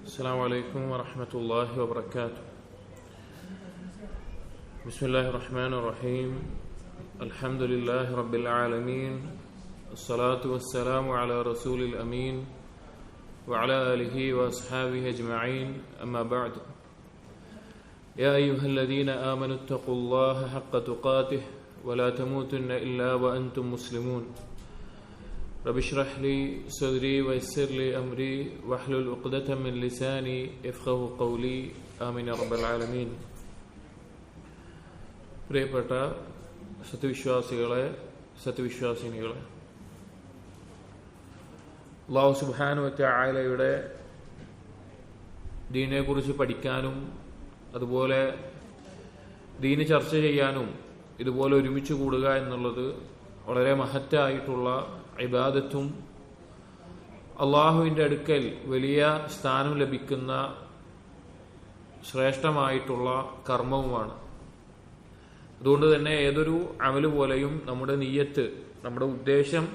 السلام عليكم ورحمة الله وبركاته. بسم الله الرحمن الرحيم. الحمد لله رب العالمين. الصلاة والسلام على رسول الأمين وعلى آله وأصحابه أجمعين. أما بعد. يا أيها الذين آمنوا اتقوا الله حق تقاته ولا تموتن إلا وأنتم مسلمون. رب اشرح لي صدري ويسر لي أمري واحلل عقدة من لساني يفقهوا قولي آمين يا رب العالمين. പ്രിയപ്പെട്ട സത്യവിശ്വാസികളെ, സത്യവിശ്വാസിനികളെ, അല്ലാഹു സുബ്ഹാനഹു വ തആലയുടെ ദീനിനെക്കുറിച്ച് പഠിക്കാനും അതുപോലെ ദീന് ചർച്ച ചെയ്യാനും ഇതുപോലെ ഒരുമിച്ച് കൂടുക എന്നുള്ളത് വളരെ മഹത്തായിട്ടുള്ള ഇബാദത്തും അള്ളാഹുവിൻ്റെ അടുക്കൽ വലിയ സ്ഥാനം ലഭിക്കുന്ന ശ്രേഷ്ഠമായിട്ടുള്ള കർമ്മവുമാണ്. അതുകൊണ്ട് തന്നെ ഏതൊരു അമല് പോലെയും നമ്മുടെ നിയ്യത്ത്, നമ്മുടെ ഉദ്ദേശം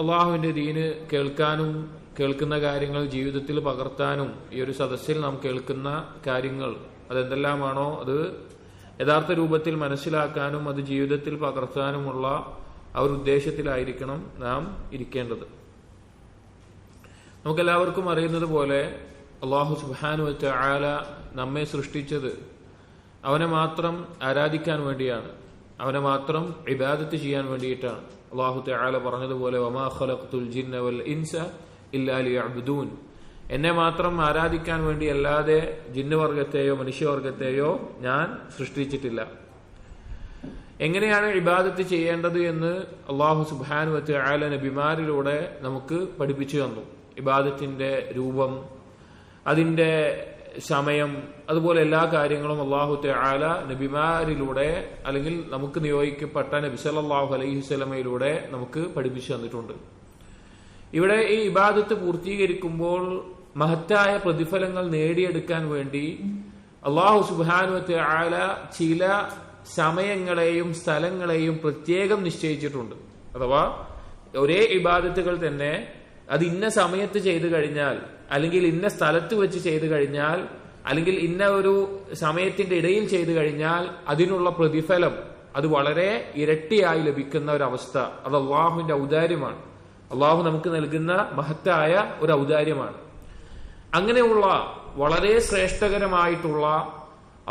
അള്ളാഹുവിൻ്റെ ദീന് കേൾക്കാനും കേൾക്കുന്ന കാര്യങ്ങൾ ജീവിതത്തിൽ പകർത്താനും ഈ ഒരു സദസ്സിൽ നാം കേൾക്കുന്ന കാര്യങ്ങൾ അതെന്തെല്ലാമാണോ അത് യഥാർത്ഥ രൂപത്തിൽ മനസ്സിലാക്കാനും അത് ജീവിതത്തിൽ പകർത്താനുമുള്ള ആ ഒരു ഉദ്ദേശത്തിലായിരിക്കണം നാം ഇരിക്കേണ്ടത്. നമുക്കെല്ലാവർക്കും അറിയുന്നത് പോലെ അല്ലാഹു സുബ്ഹാനഹു വ തആല നമ്മെ സൃഷ്ടിച്ചത് അവനെ മാത്രം ആരാധിക്കാൻ വേണ്ടിയാണ്, അവനെ മാത്രം ഇബാദത്ത് ചെയ്യാൻ വേണ്ടിയിട്ടാണ്. അല്ലാഹു തആല പറഞ്ഞതുപോലെ വമാ ഖലഖ്തുൽ ജിന്ന വൽ ഇൻസ ഇല്ലാ ലിയഅ്ബുദൂൻ, എന്നെ മാത്രം ആരാധിക്കാൻ വേണ്ടി അല്ലാതെ ജിന്നുവർഗത്തെയോ മനുഷ്യവർഗത്തെയോ ഞാൻ സൃഷ്ടിച്ചിട്ടില്ല. എങ്ങനെയാണ് ഇബാദത്ത് ചെയ്യേണ്ടത് എന്ന് അല്ലാഹു സുബ്ഹാനഹു വ തആല നബിമാരിലൂടെ നമുക്ക് പഠിപ്പിച്ചു തന്നു. ഇബാദത്തിന്റെ രൂപം, അതിന്റെ സമയം, അതുപോലെ എല്ലാ കാര്യങ്ങളും അല്ലാഹു തആല നബിമാരിലൂടെ അല്ലെങ്കിൽ നമുക്ക് നിയോഗിക്കപ്പെട്ട നബി സല്ലല്ലാഹു അലൈഹി വസല്ലമയിലൂടെ നമുക്ക് പഠിപ്പിച്ചു തന്നിട്ടുണ്ട്. ഇവിടെ ഈ ഇബാദത്ത് പൂർത്തീകരിക്കുമ്പോൾ മഹത്തായ പ്രതിഫലങ്ങൾ നേടിയെടുക്കാൻ വേണ്ടി അല്ലാഹു സുബ്ഹാനഹു വ തആല ചില സമയങ്ങളെയും സ്ഥലങ്ങളെയും പ്രത്യേകം നിശ്ചയിച്ചിട്ടുണ്ട്. അഥവാ ഒരേ ഇബാദത്തുകൾ തന്നെ അത് ഇന്ന സമയത്ത് ചെയ്തു കഴിഞ്ഞാൽ, അല്ലെങ്കിൽ ഇന്ന സ്ഥലത്ത് വെച്ച് ചെയ്തു കഴിഞ്ഞാൽ, അല്ലെങ്കിൽ ഇന്ന ഒരു സമയത്തിന്റെ ഇടയിൽ ചെയ്തു കഴിഞ്ഞാൽ അതിനുള്ള പ്രതിഫലം അത് വളരെ ഇരട്ടിയായി ലഭിക്കുന്ന ഒരവസ്ഥ. അത് അള്ളാഹുവിന്റെ ഔദാര്യമാണ്, അള്ളാഹു നമുക്ക് നൽകുന്ന മഹത്തായ ഒരു ഔദാര്യമാണ്. അങ്ങനെയുള്ള വളരെ ശ്രേഷ്ഠകരമായിട്ടുള്ള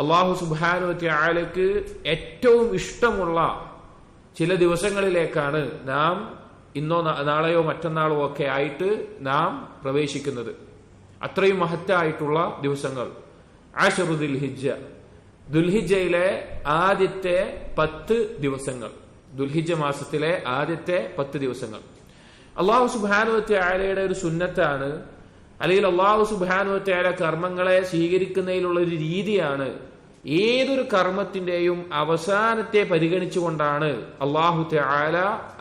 അല്ലാഹു സുബ്ഹാനഹു വ തആലയ്ക്ക് ഏറ്റവും ഇഷ്ടമുള്ള ചില ദിവസങ്ങളിലേക്കാണ് നാം ഇന്നോ നാളെയോ മറ്റന്നാളോ ഒക്കെ ആയിട്ട് നാം പ്രവേശിക്കുന്നത്. അത്രയും മഹത്തായിട്ടുള്ള ദിവസങ്ങൾ ആശറു ദുൽഹിജ്ജ, ദുൽഹിജ്ജയിലെ ആദ്യത്തെ 10 ദിവസങ്ങൾ, ദുൽഹിജ്ജ മാസത്തിലെ ആദ്യത്തെ 10 ദിവസങ്ങൾ അല്ലാഹു സുബ്ഹാനഹു വ തആലയുടെ ഒരു സുന്നത്താണ്, അല്ലെങ്കിൽ അല്ലാഹു സുബ്ഹാനഹു വ തആല കർമ്മങ്ങളെ സ്വീകരിക്കുന്നതിലുള്ള ഒരു രീതിയാണ്. ഏതൊരു കർമ്മത്തിന്റെയും അവസാനത്തെ പരിഗണിച്ചുകൊണ്ടാണ് അല്ലാഹു തആല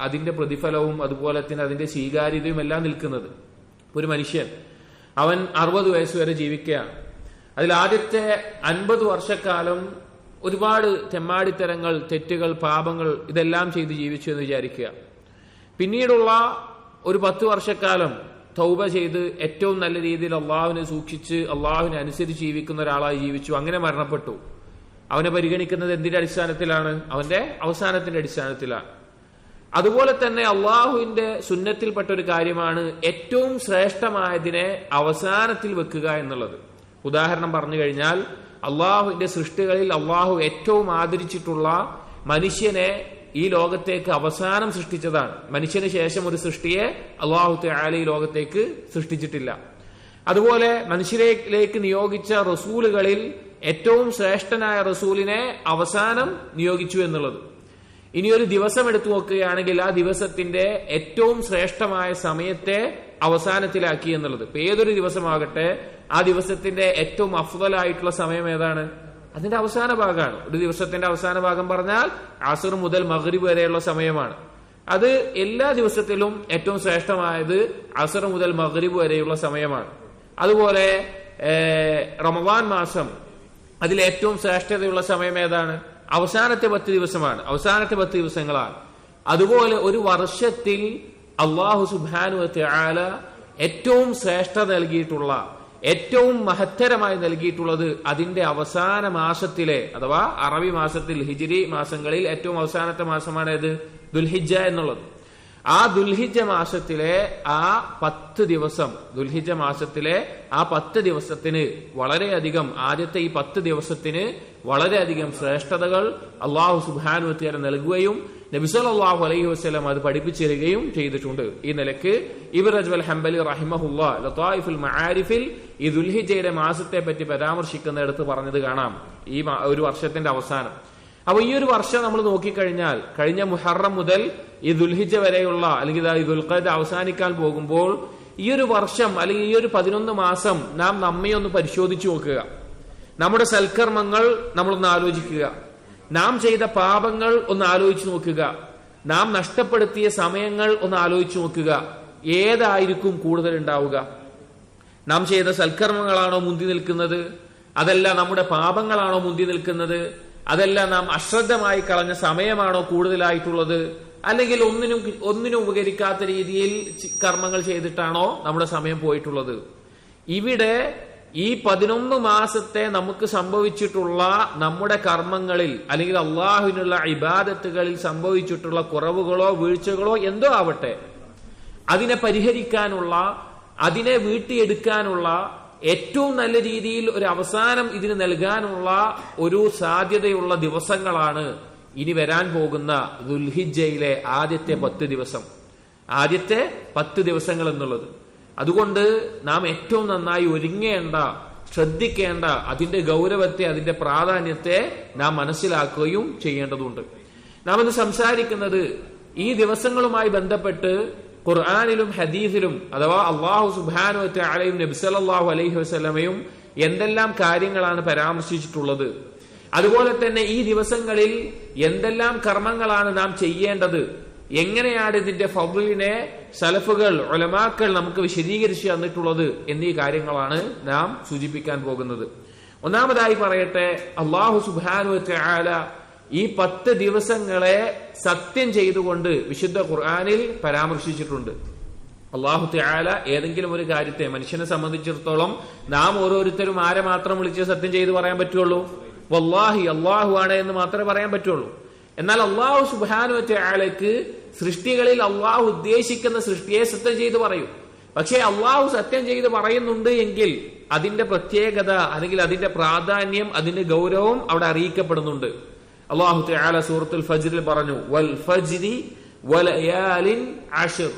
അതിന്റെ പ്രതിഫലവും അതുപോലെ തന്നെ അതിന്റെ സ്വീകാര്യതയും എല്ലാം നിൽക്കുന്നത്. ഒരു മനുഷ്യൻ അവൻ 60 വയസ്സ് വരെ ജീവിക്കുകയാണ്. അതിൽ ആദ്യത്തെ 50 വർഷക്കാലം ഒരുപാട് തെമ്മാടിത്തരങ്ങൾ, തെറ്റുകൾ, പാപങ്ങൾ ഇതെല്ലാം ചെയ്ത് ജീവിച്ചു എന്ന് വിചാരിക്കുക. പിന്നീടുള്ള ഒരു 10 വർഷക്കാലം തൗബ ചെയ്ത് ഏറ്റവും നല്ല രീതിയിൽ അള്ളാഹുവിനെ സൂക്ഷിച്ച് അള്ളാഹുവിനെ അനുസരിച്ച് ജീവിക്കുന്ന ഒരാളായി ജീവിച്ചു. അങ്ങനെ മരണപ്പെട്ടു. അവനെ പരിഗണിക്കുന്നത് എന്തിന്റെ അടിസ്ഥാനത്തിലാണ്? അവന്റെ അവസാനത്തിന്റെ അടിസ്ഥാനത്തിലാണ്. അതുപോലെ തന്നെ അള്ളാഹുവിന്റെ സുന്നത്തിൽപ്പെട്ട ഒരു കാര്യമാണ് ഏറ്റവും ശ്രേഷ്ഠമായതിനെ അവസാനത്തിൽ വെക്കുക എന്നുള്ളത്. ഉദാഹരണം പറഞ്ഞു കഴിഞ്ഞാൽ അള്ളാഹുവിന്റെ സൃഷ്ടികളിൽ അള്ളാഹു ഏറ്റവും ആദരിച്ചിട്ടുള്ള മനുഷ്യനെ ഈ ലോകത്തേക്ക് അവസാനം സൃഷ്ടിച്ചതാണ്. മനുഷ്യന് ശേഷം ഒരു സൃഷ്ടിയെ അല്ലാഹു തആല ഈ ലോകത്തേക്ക് സൃഷ്ടിച്ചിട്ടില്ല. അതുപോലെ മനുഷ്യരിലേക്ക് നിയോഗിച്ച റസൂലുകളിൽ ഏറ്റവും ശ്രേഷ്ഠനായ റസൂലിനെ അവസാനം നിയോഗിച്ചു എന്നുള്ളത്. ഇനി ഒരു ദിവസം എടുത്തു നോക്കുകയാണെങ്കിൽ ആ ദിവസത്തിന്റെ ഏറ്റവും ശ്രേഷ്ഠമായ സമയത്തെ അവസാനത്തിലാക്കി എന്നുള്ളത്. ഇപ്പൊ ഏതൊരു ദിവസമാകട്ടെ ആ ദിവസത്തിന്റെ ഏറ്റവും അഫ്ളലായിട്ടുള്ള സമയം ഏതാണ്? അതിന്റെ അവസാന ഭാഗമാണ്. ഒരു ദിവസത്തിന്റെ അവസാന ഭാഗം പറഞ്ഞാൽ അസ്ർ മുതൽ മഗ്രിബ് വരെയുള്ള സമയമാണ്. അത് എല്ലാ ദിവസത്തിലും ഏറ്റവും ശ്രേഷ്ഠമായത് അസ്ർ മുതൽ മഗ്രിബ് വരെയുള്ള സമയമാണ്. അതുപോലെ റമദാൻ മാസം അതിൽ ഏറ്റവും ശ്രേഷ്ഠതയുള്ള സമയം ഏതാണ്? അവസാനത്തെ 10 ദിവസമാണ്, അവസാനത്തെ 10 ദിവസങ്ങളാണ്. അതുപോലെ ഒരു വർഷത്തിൽ അല്ലാഹു സുബ്ഹാനഹു വ തആല ഏറ്റവും ശ്രേഷ്ഠത നൽകിയിട്ടുള്ള, ഏറ്റവും മഹത്തരമായി നൽകിയിട്ടുള്ളത് അതിന്റെ അവസാന മാസത്തിലെ, അഥവാ അറബി മാസത്തിൽ ഹിജ്രി മാസങ്ങളിൽ ഏറ്റവും അവസാനത്തെ മാസമാണ് ഏത്? ദുൽഹിജ്ജ എന്നുള്ളത്. ആ ദുൽഹിജ്ജ മാസത്തിലെ ആ 10 ദിവസം, ദുൽഹിജ്ജ മാസത്തിലെ ആ 10 ദിവസത്തിന് വളരെയധികം, ആദ്യത്തെ ഈ 10 ദിവസത്തിന് വളരെയധികം ശ്രേഷ്ഠതകൾ അള്ളാഹു സുബ്ഹാനഹു വ തആല നൽകുകയും നബി സല്ലല്ലാഹു അലൈഹി വസല്ലം അത് പഠിപ്പിച്ചിരിക്കുകയും ചെയ്തിട്ടുണ്ട്. ഈ നിലയ്ക്ക് ഇബ്നു റജബ് ഹംബലി റഹിമഹുല്ലാഹ് ലതായിഫുൽ മആരിഫിൽ ഈ ദുൽഹിജ്ജയുടെ മാസത്തെ പറ്റി പരാമർശിക്കുന്നിടത്ത് പറഞ്ഞത് കാണാം, ഈ ഒരു വർഷത്തിന്റെ അവസാനം. അപ്പൊ ഈ ഒരു വർഷം നമ്മൾ നോക്കിക്കഴിഞ്ഞാൽ, കഴിഞ്ഞ മുഹറം മുതൽ ഈ ദുൽഹിജ്ജ വരെയുള്ള, അല്ലെങ്കിൽ ഈ ദുൽഖഅദ അവസാനിക്കാൻ പോകുമ്പോൾ ഈ ഒരു വർഷം അല്ലെങ്കിൽ ഈ ഒരു 11 മാസം നാം നമ്മെ ഒന്ന് പരിശോധിച്ചു നോക്കുക. നമ്മുടെ സൽക്കർമ്മങ്ങൾ നമ്മളൊന്ന് ആലോചിക്കുക, നാം ചെയ്ത പാപങ്ങൾ ഒന്ന് ആലോചിച്ചു നോക്കുക, നാം നഷ്ടപ്പെടുത്തിയ സമയങ്ങൾ ഒന്ന് ആലോചിച്ചു നോക്കുക. ഏതായിരിക്കും കൂടുതൽ ഉണ്ടാവുക? നാം ചെയ്ത സൽക്കർമ്മങ്ങളാണോ മുന്തി നിൽക്കുന്നത്? അതല്ല നമ്മുടെ പാപങ്ങളാണോ മുന്തി നിൽക്കുന്നത്? അതല്ല നാം അശ്രദ്ധമായി കളഞ്ഞ സമയമാണോ കൂടുതലായിട്ടുള്ളത്? അല്ലെങ്കിൽ ഒന്നിനും ഉപകരിക്കാത്ത രീതിയിൽ കർമ്മങ്ങൾ ചെയ്തിട്ടാണോ നമ്മുടെ സമയം പോയിട്ടുള്ളത്? ഇവിടെ ഈ 11 മാസത്തെ നമുക്ക് സംഭവിച്ചിട്ടുള്ള നമ്മുടെ കർമ്മങ്ങളിൽ, അല്ലെങ്കിൽ അള്ളാഹുവിനുള്ള ഇബാദത്തുകളിൽ സംഭവിച്ചിട്ടുള്ള കുറവുകളോ വീഴ്ചകളോ എന്തോ ആവട്ടെ, അതിനെ പരിഹരിക്കാനുള്ള, അതിനെ വീട്ടിയെടുക്കാനുള്ള ഏറ്റവും നല്ല രീതിയിൽ ഒരു അവസാനം ഇതിന് നൽകാനുള്ള ഒരു സാധ്യതയുള്ള ദിവസങ്ങളാണ് ഇനി വരാൻ പോകുന്ന ദുൽഹിജ്ജയിലെ ആദ്യത്തെ 10 ദിവസം, ആദ്യത്തെ 10 ദിവസങ്ങൾ എന്നുള്ളത്. അതുകൊണ്ട് നാം ഏറ്റവും നന്നായി ഒരുങ്ങേണ്ട, ശ്രദ്ധിക്കേണ്ട, അതിന്റെ ഗൗരവത്തെ, അതിന്റെ പ്രാധാന്യത്തെ നാം മനസ്സിലാക്കുകയും ചെയ്യേണ്ടതുണ്ട്. നാം ഇന്ന് സംസാരിക്കുന്നത് ഈ ദിവസങ്ങളുമായി ബന്ധപ്പെട്ട് ഖുർആനിലും ഹദീസിലും, അഥവാ അല്ലാഹു സുബ്ഹാനഹു വ തആലയും നബി സല്ലല്ലാഹു അലൈഹി വസല്ലമയും എന്തെല്ലാം കാര്യങ്ങളാണ് പരാമർശിച്ചിട്ടുള്ളത്, അതുപോലെ തന്നെ ഈ ദിവസങ്ങളിൽ എന്തെല്ലാം കർമ്മങ്ങളാണ് നാം ചെയ്യേണ്ടത്, എങ്ങനെയാണ് ഇതിന്റെ ഫദ്ലിനെ സലഫുകൾ, ഉലമാക്കൾ നമുക്ക് വിശദീകരിച്ചു തന്നിട്ടുള്ളത് എന്നീ കാര്യങ്ങളാണ് നാം സൂചിപ്പിക്കാൻ പോകുന്നത്. ഒന്നാമതായി പറയട്ടെ, അല്ലാഹു സുബ്ഹാനഹു വ തആല ഈ 10 ദിവസങ്ങളെ സത്യം ചെയ്തുകൊണ്ട് വിശുദ്ധ ഖുർആനിൽ പരാമർശിച്ചിട്ടുണ്ട്. അല്ലാഹു തആല ഏതെങ്കിലും ഒരു കാര്യത്തെ, മനുഷ്യനെ സംബന്ധിച്ചിടത്തോളം നാം ഓരോരുത്തരും ആരെ മാത്രം വിളിച്ച് സത്യം ചെയ്ത് പറയാൻ പറ്റുള്ളൂ? വല്ലാഹി, അല്ലാഹു ആണ് എന്ന് മാത്രമേ പറയാൻ പറ്റുള്ളൂ. എന്നാൽ അല്ലാഹു സുബ്ഹാനഹു വ തആലയ്ക്ക് സൃഷ്ടികളിൽ അല്ലാഹു ഉദ്ദേശിക്കുന്ന സൃഷ്ടിയെ സത്യം ചെയ്ത് പറയും. പക്ഷേ അല്ലാഹു സത്യം ചെയ്ത് പറയുന്നുണ്ട് എങ്കിൽ അതിന്റെ പ്രത്യേകത, അല്ലെങ്കിൽ അതിന്റെ പ്രാധാന്യം, അതിന്റെ ഗൗരവം അവിടെ അറിയിക്കപ്പെടുന്നുണ്ട്. അല്ലാഹു തആല സൂറത്തുൽ ഫജ്റിൽ പറഞ്ഞു, വൽ ഫജ്രി വലയാലിൻ അശ്ർ,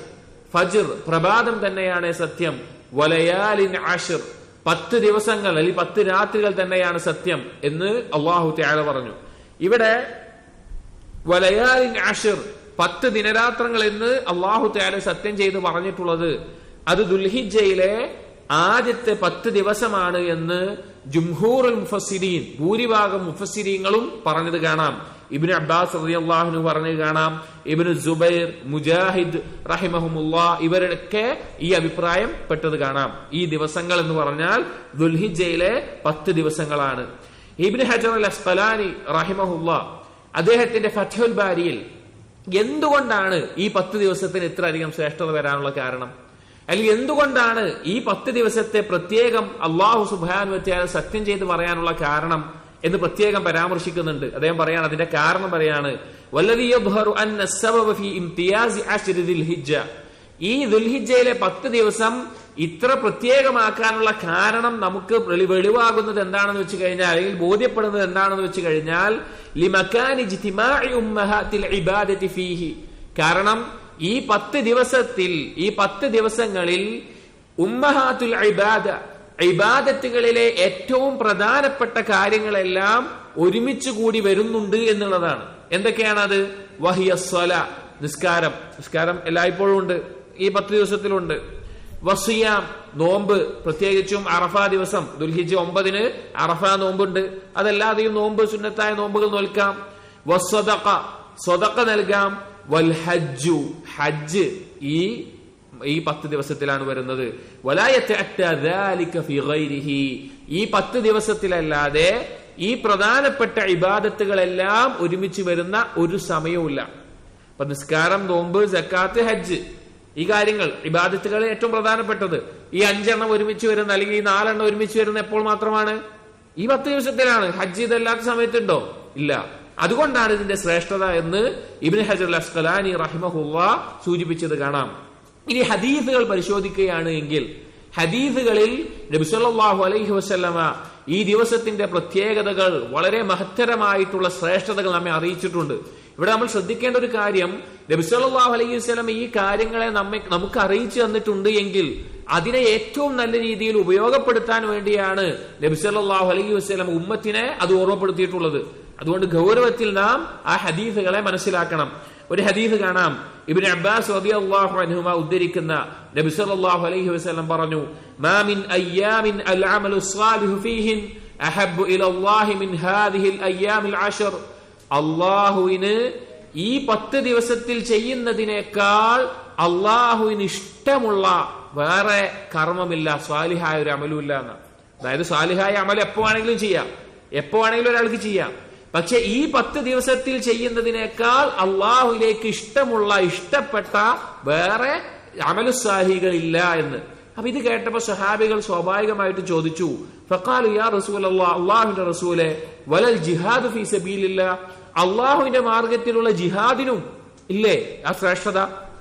ഫജ്ർ പ്രഭാതം തന്നെയാണ് സത്യം, വലയാലിൻ അശ്ർ 10 ദിവസങ്ങൾ അല്ലെങ്കിൽ 10 രാത്രികൾ തന്നെയാണ് സത്യം എന്ന് അല്ലാഹു തആല പറഞ്ഞു. ഇവിടെ വലയാലിൻ അശ്ർ 10 ദിനരാത്രങ്ങൾ എന്ന് അല്ലാഹു തആല സത്യം ചെയ്ത് പറഞ്ഞിട്ടുള്ളത് അത് ദുൽഹിജ്ജയിലെ ആദ്യത്തെ 10 ദിവസമാണ് എന്ന് ജുംഹൂറുൽ മുഫസ്സിരീൻ, ഭൂരിഭാഗം മുഫസ്സിരീങ്ങളും പറഞ്ഞത് കാണാം. ഇബ്നു അബ്ബാസ് റളിയല്ലാഹു അൻഹു പറഞ്ഞത് കാണാം, ഇബ്നു സുബൈർ, മുജാഹിദ് റഹിമഹുമുല്ലാഹ് ഇവരൊക്കെ ഈ അഭിപ്രായം പെട്ടത് കാണാം. ഈ ദിവസങ്ങൾ എന്ന് പറഞ്ഞാൽ ദുൽഹിജ്ജയിലെ 10 ദിവസങ്ങളാണ്. ഇബ്നു ഹജർ അൽ അസ്ഖലാനി റഹിമഹുല്ലാഹ് അദ്ദേഹത്തിന്റെ ഫത്ഹുൽ ബാരിയിൽ എന്തുകൊണ്ടാണ് ഈ 10 ദിവസത്തിന് ഇത്ര അധികം ശ്രേഷ്ഠത വരാനുള്ള കാരണം, അല്ലെങ്കിൽ എന്തുകൊണ്ടാണ് ഈ 10 ദിവസത്തെ പ്രത്യേകം അല്ലാഹു സുബ്ഹാനഹു വ തആല സത്യം ചെയ്ത് പറയാനുള്ള കാരണം എന്ന് പ്രത്യേകം പരാമർശിക്കുന്നുണ്ട്. അദ്ദേഹം പറയാണ്, അതിന്റെ കാരണം പറയാണ്, വല്ലദീ യദ്ഹറു അന്ന അസ്സബബ ഫീ ഇംതിയാസി അശ്രി ദുൽഹിജ്ജ, ഈ ദുൽഹിജ്ജയിലെ 10 ദിവസം ഇത്ര പ്രത്യേകമാക്കാനുള്ള കാരണം നമുക്ക് വെളിവാകുന്നത് എന്താണെന്ന് വെച്ച് കഴിഞ്ഞാൽ, അല്ലെങ്കിൽ ബോധ്യപ്പെടുന്നത് എന്താണെന്ന് വെച്ച് കഴിഞ്ഞാൽ, ലിമകാനി ഇജ്തിമാഇ ഉമ്മഹാത്തിൽ ഇബാദത്തി ഫീഹി, കാരണം ഈ 10 ദിവസത്തിൽ, ഈ 10 ദിവസങ്ങളിൽ ഉമ്മഹാത്തുൽ ഇബാദ, ഇബാദത്തുകളിലെ ഏറ്റവും പ്രധാനപ്പെട്ട കാര്യങ്ങളെല്ലാം ഒരുമിച്ച് കൂടി വരുന്നുണ്ട് എന്നുള്ളതാണ്. എന്തൊക്കെയാണത്? വഹിയ സ്വലാ, നിസ്കാരം, നിസ്കാരം എല്ലായ്പ്പോഴും ഉണ്ട്, ഈ 10 ദിവസത്തിലുണ്ട്. വസിയാം, നോമ്പ്, പ്രത്യേകിച്ചും അറഫ ദിവസം, ദുൽഹിജ്ജ 9-ന് അറഫ നോമ്പുണ്ട്, അതല്ലാതെയും നോമ്പ്, സുന്നത്തായ നോമ്പുകൾ നോൽക്കാം. വസ്സദഖ, സ്വദഖ നൽകാം. വൽ ഹജ്ജു, ഹജ്ജ് ഈ 10 ദിവസത്തിലാണ് വരുന്നത്. വലാ യതഅത്താ ദാലിക ഫീ ഗൈരിഹി, ഈ 10 ദിവസത്തിലല്ലാതെ ഈ പ്രധാനപ്പെട്ട ഇബാദത്തുകളെല്ലാം ഒരുമിച്ച് വരുന്ന ഒരു സമയവുമില്ല. അപ്പൊ നിസ്കാരം, നോമ്പ്, സക്കാത്ത്, ഹജ്ജ് ഈ കാര്യങ്ങൾ ഇബാദത്തുകളിൽ ഏറ്റവും പ്രധാനപ്പെട്ടത് ഈ 5 എണ്ണം ഒരുമിച്ച് വരുന്ന അല്ലെങ്കിൽ ഈ 4 എണ്ണം ഒരുമിച്ച് വരുന്ന എപ്പോൾ മാത്രമാണ്? ഈ 10 ദിവസത്തിലാണ്. ഹജ്ജ് ഇതല്ലാത്ത സമയത്തുണ്ടോ? ഇല്ല. അതുകൊണ്ടാണ് ഇതിന്റെ ശ്രേഷ്ഠത എന്ന് ഇബ്നു ഹജർ അൽ അസ്ഖലാനി റഹിമഹുല്ലാഹ് സൂചിപ്പിച്ചത് കാണാം. ഇനി ഹദീസുകൾ പരിശോധിക്കുകയാണ് എങ്കിൽ ഹദീസുകളിൽ നബി സല്ലല്ലാഹു അലൈഹി വസല്ലമ ഈ ദിവസത്തിന്റെ പ്രത്യേകതകൾ, വളരെ മഹത്തരമായിട്ടുള്ള ശ്രേഷ്ഠതകൾ നമ്മെ അറിയിച്ചിട്ടുണ്ട്. ഇവിടെ നമ്മൾ ശ്രദ്ധിക്കേണ്ട ഒരു കാര്യം, നബി സല്ലല്ലാഹു അലൈഹി വസല്ലം ഈ കാര്യങ്ങളെ നമുക്ക് അറിയിച്ചു തന്നിട്ടുണ്ട് എങ്കിൽ അതിനെ ഏറ്റവും നല്ല രീതിയിൽ ഉപയോഗപ്പെടുത്താൻ വേണ്ടിയാണ് നബി സല്ലല്ലാഹു അലൈഹി വസല്ലം ഉമ്മത്തിനെ അത് ഓർമ്മപ്പെടുത്തിയിട്ടുള്ളത്. അതുകൊണ്ട് ഗൗരവത്തിൽ നാം ആ ഹദീസുകളെ മനസ്സിലാക്കണം. ഒരു ഹദീസ് കാണാം, ഇബ്നു അബ്ബാസ് റളിയല്ലാഹു അൻഹുമ ഉദ്ധരിക്കുന്ന നബി സല്ലല്ലാഹു അലൈഹി വസല്ലം പറഞ്ഞു, മാ മിൻ അയ്യാമിൻ അൽ അമലു സ്വാലിഹു ഫീഹിൻ അഹബ്ബു ഇലല്ലാഹി മിൻ ഹാദിഹിൽ അയ്യാമിൽ അശർ. അല്ലാഹുവിന് ഈ 10 ദിവസത്തിൽ ചെയ്യുന്നതിനേക്കാൾ അല്ലാഹുവിന് ഇഷ്ടമുള്ള വേറെ കർമ്മമില്ല, സ്വാലിഹായ ഒരു അമലുമില്ല എന്ന്. അതായത് സ്വാലിഹായ അമൽ എപ്പോ വേണമെങ്കിലും ചെയ്യാം, എപ്പോ വേണമെങ്കിലും ഒരാൾക്ക് ചെയ്യാം. പക്ഷെ ഈ 10 ദിവസത്തിൽ ചെയ്യുന്നതിനേക്കാൾ അള്ളാഹുവിലേക്ക് ഇഷ്ടപ്പെട്ട വേറെ അമലു സാലിഹുകളില്ല എന്ന്. അപ്പൊ ഇത് കേട്ടപ്പോ സഹാബികൾ സ്വാഭാവികമായിട്ട് ചോദിച്ചു, ഫഖാലു യാ റസൂലല്ലാഹ്, അല്ലാഹുവിന്റെ റസൂലേ, വലൽ ജിഹാദു ഫീ സബീലില്ലാഹ്, അള്ളാഹുവിന്റെ മാർഗത്തിലുള്ള ജിഹാദിനും ഇല്ലേ ആ ശ്രേഷ്ഠത?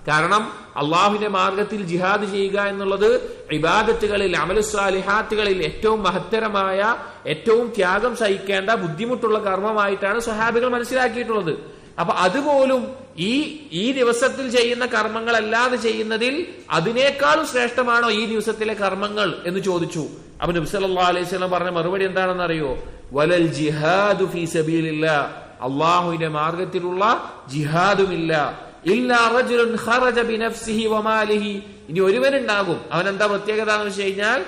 കാരണം അള്ളാഹുവിന്റെ മാർഗത്തിൽ ജിഹാദ് ചെയ്യുക എന്നുള്ളത് ഇബാദത്തുകളിൽ, അമലുസ്സാലിഹാത്തുകളിൽ ഏറ്റവും മഹത്തരമായ, ഏറ്റവും ത്യാഗം സഹിക്കേണ്ട, ബുദ്ധിമുട്ടുള്ള കർമ്മമായിട്ടാണ് സഹാബികൾ മനസ്സിലാക്കിയിട്ടുള്ളത്. അപ്പൊ അതുപോലും ഈ ദിവസത്തിൽ ചെയ്യുന്ന കർമ്മങ്ങളല്ലാതെ ചെയ്യുന്നതിൽ അതിനേക്കാളും ശ്രേഷ്ഠമാണോ ഈ ദിവസത്തിലെ കർമ്മങ്ങൾ എന്ന് ചോദിച്ചു. അപ്പൊ നബി സല്ലല്ലാഹു അലൈഹി വസല്ലം പറഞ്ഞ മറുപടി എന്താണെന്ന് അറിയോ? വലൽ ജിഹാദു ഫീ സബീലില്ലാഹ്, അള്ളാഹുവിന്റെ മാർഗത്തിലുള്ള ജിഹാദുമില്ല. ഇല്ലാ റജുലുൻ ഖറജ ബിനഫ്സിഹി വമാലിഹി, ഇനി ഒരുവനുണ്ടാകും, അവൻ എന്താ പ്രത്യേകത എന്ന് വെച്ച് കഴിഞ്ഞാൽ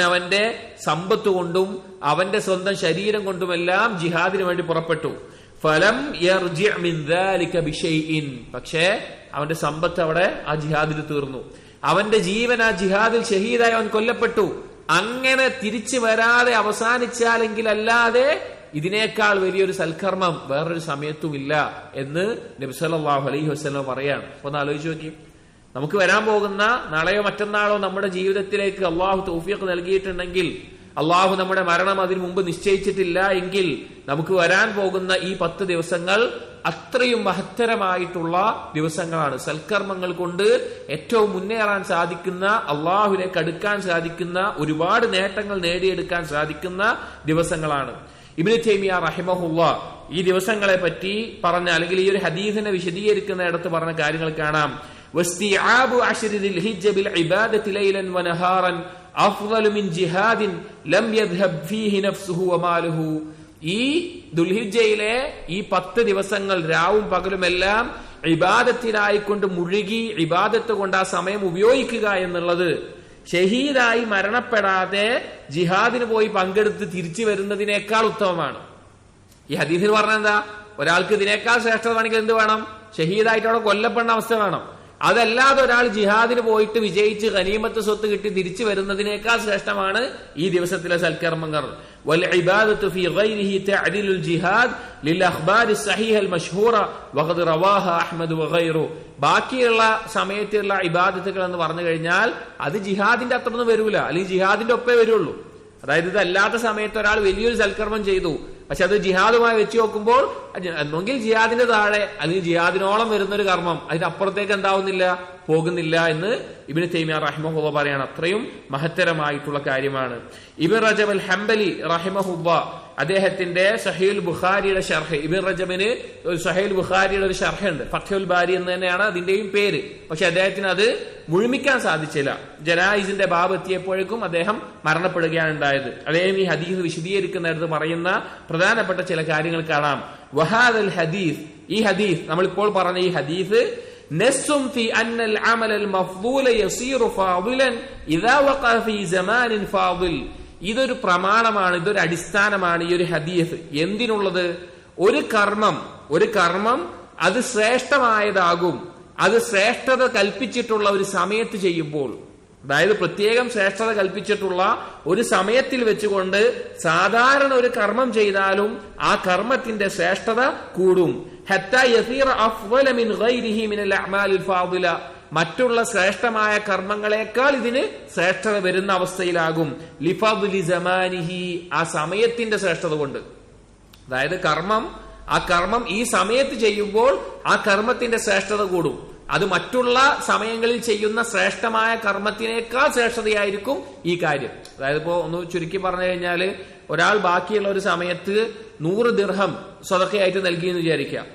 അവന്റെ സമ്പത്ത് കൊണ്ടും അവന്റെ സ്വന്തം ശരീരം കൊണ്ടുമെല്ലാം ജിഹാദിന് വേണ്ടി പുറപ്പെട്ടു. ഫലം യർജി മിൻ ദാലിക ബിശൈഇൻ, പക്ഷേ അവന്റെ സമ്പത്ത് അവിടെ ആ ജിഹാദിൽ തീർന്നു, അവന്റെ ജീവൻ ആ ജിഹാദിൽ ഷഹീദായി അവൻ കൊല്ലപ്പെട്ടു. അങ്ങനെ തിരിച്ചു വരാതെ അവസാനിച്ചാലെങ്കിൽ അല്ലാതെ ഇതിനേക്കാൾ വലിയൊരു സൽക്കർമ്മം വേറൊരു സമയത്തുമില്ല എന്ന് നബി സല്ലല്ലാഹു അലൈഹി വസല്ലം പറയാണ്. ഒന്ന് ആലോചിച്ച് നോക്കി, നമുക്ക് വരാൻ പോകുന്ന നാളെയോ മറ്റന്നാളോ നമ്മുടെ ജീവിതത്തിലേക്ക് അള്ളാഹു തൗഫീഖ് നൽകിയിട്ടുണ്ടെങ്കിൽ, അള്ളാഹു നമ്മുടെ മരണം അതിനു മുമ്പ് നിശ്ചയിച്ചിട്ടില്ല എങ്കിൽ നമുക്ക് വരാൻ പോകുന്ന ഈ 10 ദിവസങ്ങൾ അത്രയും മഹത്തരമായിട്ടുള്ള ദിവസങ്ങളാണ്. സൽക്കർമ്മങ്ങൾ കൊണ്ട് ഏറ്റവും മുന്നേറാൻ സാധിക്കുന്ന, അള്ളാഹുവിലേക്ക് അടുക്കാൻ സാധിക്കുന്ന, ഒരുപാട് നേട്ടങ്ങൾ നേടിയെടുക്കാൻ സാധിക്കുന്ന ദിവസങ്ങളാണ്. ഇബ്നു തൈമിയ്യ റഹിമഹുല്ലാഹ് ഈ ദിവസങ്ങളെ പറ്റി പറഞ്ഞ, അല്ലെങ്കിൽ ഈ ഒരു ഹദീസിനെ വിശദീകരിക്കുന്നിടത്ത് പറഞ്ഞ കാര്യങ്ങൾ കാണാം. വസ്തിആബു അശ്രി ദിൽ ഹിജ്ജ ബിൽ ഇബാദത്തി ലൈലൻ വനഹാറൻ അഫ്ളലു മിൻ ജിഹാദിൻ ലം യദ്ഹബ് ഫീഹി നഫ്സുഹു വമാലുഹു. ഈ ദുൽഹിജ്ജയിലെ ഈ 10 ദിവസങ്ങൾ രാവും പകലുമെല്ലാം ഇബാദത്തിനായിക്കൊണ്ട് മുഴുകി ഇബാദത്ത് കൊണ്ട് ആ സമയം ഉപയോഗിക്കുക എന്നുള്ളത് ഷഹീദായി മരണപ്പെടാതെ ജിഹാദിന് പോയി പങ്കെടുത്ത് തിരിച്ചു വരുന്നതിനേക്കാൾ ഉത്തമമാണ്. ഈ ഹദീസിൽ പറഞ്ഞ എന്താ? ഒരാൾക്ക് ഇതിനേക്കാൾ ശ്രേഷ്ഠമാണെങ്കിൽ എന്ത് വേണം? ഷഹീദായിട്ട് അവിടെ കൊല്ലപ്പെടുന്ന അവസ്ഥ വേണം. അതല്ലാതെ ഒരാൾ ജിഹാദിന് പോയിട്ട് വിജയിച്ച് ഗനീമത്ത് സ്വത്ത് കിട്ടി തിരിച്ചു വരുന്നതിനേക്കാൾ ശ്രേഷ്ഠമാണ് ഈ ദിവസത്തിലെ സൽക്കർമ്മങ്ങൾ. വൽ ഇബാദത്തു ഫീ ഗൈരിഹി തഅദിലുൽ ജിഹാദ് ലിൽ അഖ്ബാരി സഹീഹൽ മശ്ഹൂറ വഖദ് റവാഹ അഹ്മദ് വഗൈറു. ബാക്കിയുള്ള സമയത്തുള്ള ഇബാദത്തുകൾ എന്ന് പറഞ്ഞു കഴിഞ്ഞാൽ അത് ജിഹാദിന്റെ അത്രയൊന്നും വരൂല, അല്ലെങ്കിൽ ജിഹാദിന്റെ ഒപ്പേ വരുള്ളൂ. അതായത് ഇതല്ലാത്ത സമയത്ത് ഒരാൾ വലിയൊരു സൽക്കർമ്മം ചെയ്തു, പക്ഷെ അത് ജിഹാദുമായി വെച്ച് നോക്കുമ്പോൾ ഒന്നെങ്കിൽ ജിഹാദിന്റെ താഴെ അല്ലെങ്കിൽ ജിഹാദിനോളം വരുന്നൊരു കർമ്മം അതിനപ്പുറത്തേക്ക് എന്താവുന്നില്ല, പോകുന്നില്ല എന്ന് ഇബ്നു തൈമിയ്യ റഹിമഹുല്ലാഹ് പറയാണ്. അത്രയും മഹത്തരമായിട്ടുള്ള കാര്യമാണ്. ഇബ്നു റജബ് അൽ ഹംബലി റഹിമഹുല്ലാഹ് അദ്ദേഹത്തിന്റെ സഹീഹുൽ ബുഖാരിയുടെ ഷർഹ്, ഇബ്നു റജബിന് സഹീഹുൽ ബുഖാരിയുടെ ഒരു ഷർഹ് ഉണ്ട്, ഫത്ഹുൽ ബാരി എന്ന് തന്നെയാണ് അതിന്റെയും പേര്. പക്ഷെ അദ്ദേഹത്തിന് അത് മുഴുമിക്കാൻ സാധിച്ചില്ല. ജനായിസിന്റെ ബാബ് എത്തിയപ്പോഴേക്കും അദ്ദേഹം മരണപ്പെടുകയാണ് ഉണ്ടായത്. അദ്ദേഹം ഈ ഹദീസ് വിശദീകരിക്കുന്നിടത്ത് പറയുന്ന പ്രധാനപ്പെട്ട ചില കാര്യങ്ങൾ കാണാം. വഹാദൽ ഹദീസ്, ഈ ഹദീസ് നമ്മളിപ്പോൾ പറഞ്ഞ ഈ ഹദീസ് നസ്സും ഫി അന്നൽ അമലൽ മഫ്ദൂല യസീറു ഫാദിലൻ ഇദാ വഖഅ ഫി സമാനിൻ ഫാദിൽ. ഇതൊരു പ്രമാണമാണ്, ഇതൊരു അടിസ്ഥാനമാണ് ഈ ഒരു ഹദീസ്. എന്തിനുള്ളത്? ഒരു കർമ്മം അത് ശ്രേഷ്ഠമായതാകും അത് ശ്രേഷ്ഠത കൽപ്പിച്ചിട്ടുള്ള ഒരു സമയത്ത് ചെയ്യുമ്പോൾ. അതായത് പ്രത്യേകം ശ്രേഷ്ഠത കൽപ്പിച്ചിട്ടുള്ള ഒരു സമയത്തിൽ വെച്ചുകൊണ്ട് സാധാരണ ഒരു കർമ്മം ചെയ്താലും ആ കർമ്മത്തിന്റെ ശ്രേഷ്ഠത കൂടും. ഹത്താ യസീറ അഫ്ളല മിൻ ഗൈരിഹി മിനൽ അഅ്മാലിൽ ഫാദില. മറ്റുള്ള ശ്രേഷ്ഠമായ കർമ്മങ്ങളെക്കാൾ ഇതിന് ശ്രേഷ്ഠത വരുന്ന അവസ്ഥയിലാകും. ലിഫദ്ലി സമാനിഹി, ആ സമയത്തിന്റെ ശ്രേഷ്ഠത കൊണ്ട്. അതായത് ആ കർമ്മം ഈ സമയത്ത് ചെയ്യുമ്പോൾ ആ കർമ്മത്തിന്റെ ശ്രേഷ്ഠത കൂടും. അത് മറ്റുള്ള സമയങ്ങളിൽ ചെയ്യുന്ന ശ്രേഷ്ഠമായ കർമ്മത്തിനേക്കാൾ ശ്രേഷ്ഠതയായിരിക്കും ഈ കാര്യം. അതായത് ഇപ്പോ ഒന്ന് ചുരുക്കി പറഞ്ഞു കഴിഞ്ഞാല്, ഒരാൾ ബാക്കിയുള്ള ഒരു സമയത്ത് 100 ദിർഹം സ്വതക്കയായിട്ട് നൽകിയെന്ന് വിചാരിക്കാം.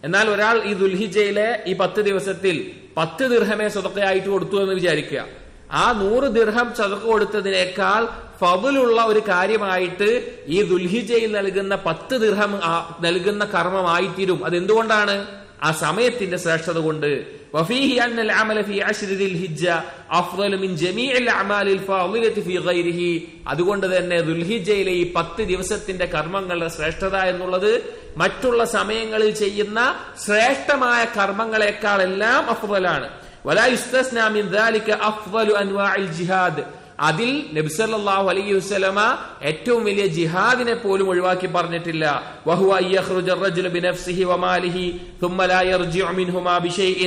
എന്നാൽ ഒരാൾ ഈ ദുൽഹിജ്ജയിലെ ഈ 10 ദിവസത്തിൽ 10 ദിർഹമേ സ്വതക്കയായിട്ട് കൊടുത്തു എന്ന് വിചാരിക്കുക. ആ 100 ദിർഹം സ്വതക്ക കൊടുത്തതിനേക്കാൾ ഫضലുള്ള ഒരു കാര്യമായിട്ട് ഈ ദുൽഹിജ്ജയിൽ നൽകുന്ന 10 ദിർഹം നൽകുന്ന കർമ്മമായിത്തീരും. അതെന്തുകൊണ്ടാണ്? ആ സമയത്തിന്റെ ശ്രേഷ്ഠത കൊണ്ട്. വഫീഹി അന്നൽ അമല ഫീ അശ്രി ദിൽഹിജ്ജ അഫ്ളലു മിൻ ജമീഇൽ അഅമാലിൽ ഫാളിലതി ഫീ ഗൈരിഹി. അതുകൊണ്ട് തന്നെ ദുൽഹിജ്ജയിലെ ഈ 10 ദിവസത്തിന്റെ കർമ്മങ്ങളുടെ ശ്രേഷ്ഠത എന്നുള്ളത് മറ്റുള്ള സമയങ്ങളിൽ ചെയ്യുന്ന ശ്രേഷ്ഠമായ കർമ്മങ്ങളെക്കാൾ എല്ലാം അഫ്ളലാണ്. വലാ യുസ്തസ്നാ മിൻ ദാലിക അഫ്ളലു അൻവാഇൽ ജിഹാദ്. അതിൽ നബി സല്ലല്ലാഹു അലൈഹി വസല്ലമ ഏറ്റവും വലിയ ജിഹാദിനെ പോലും ഒഴിവാക്കി പറഞ്ഞിട്ടില്ല. വഹുവ യഖ്റുജ അർ-റജുലു ബിനഫ്സിഹി വമാലിഹി ثم لا يرجع منهما بشيء.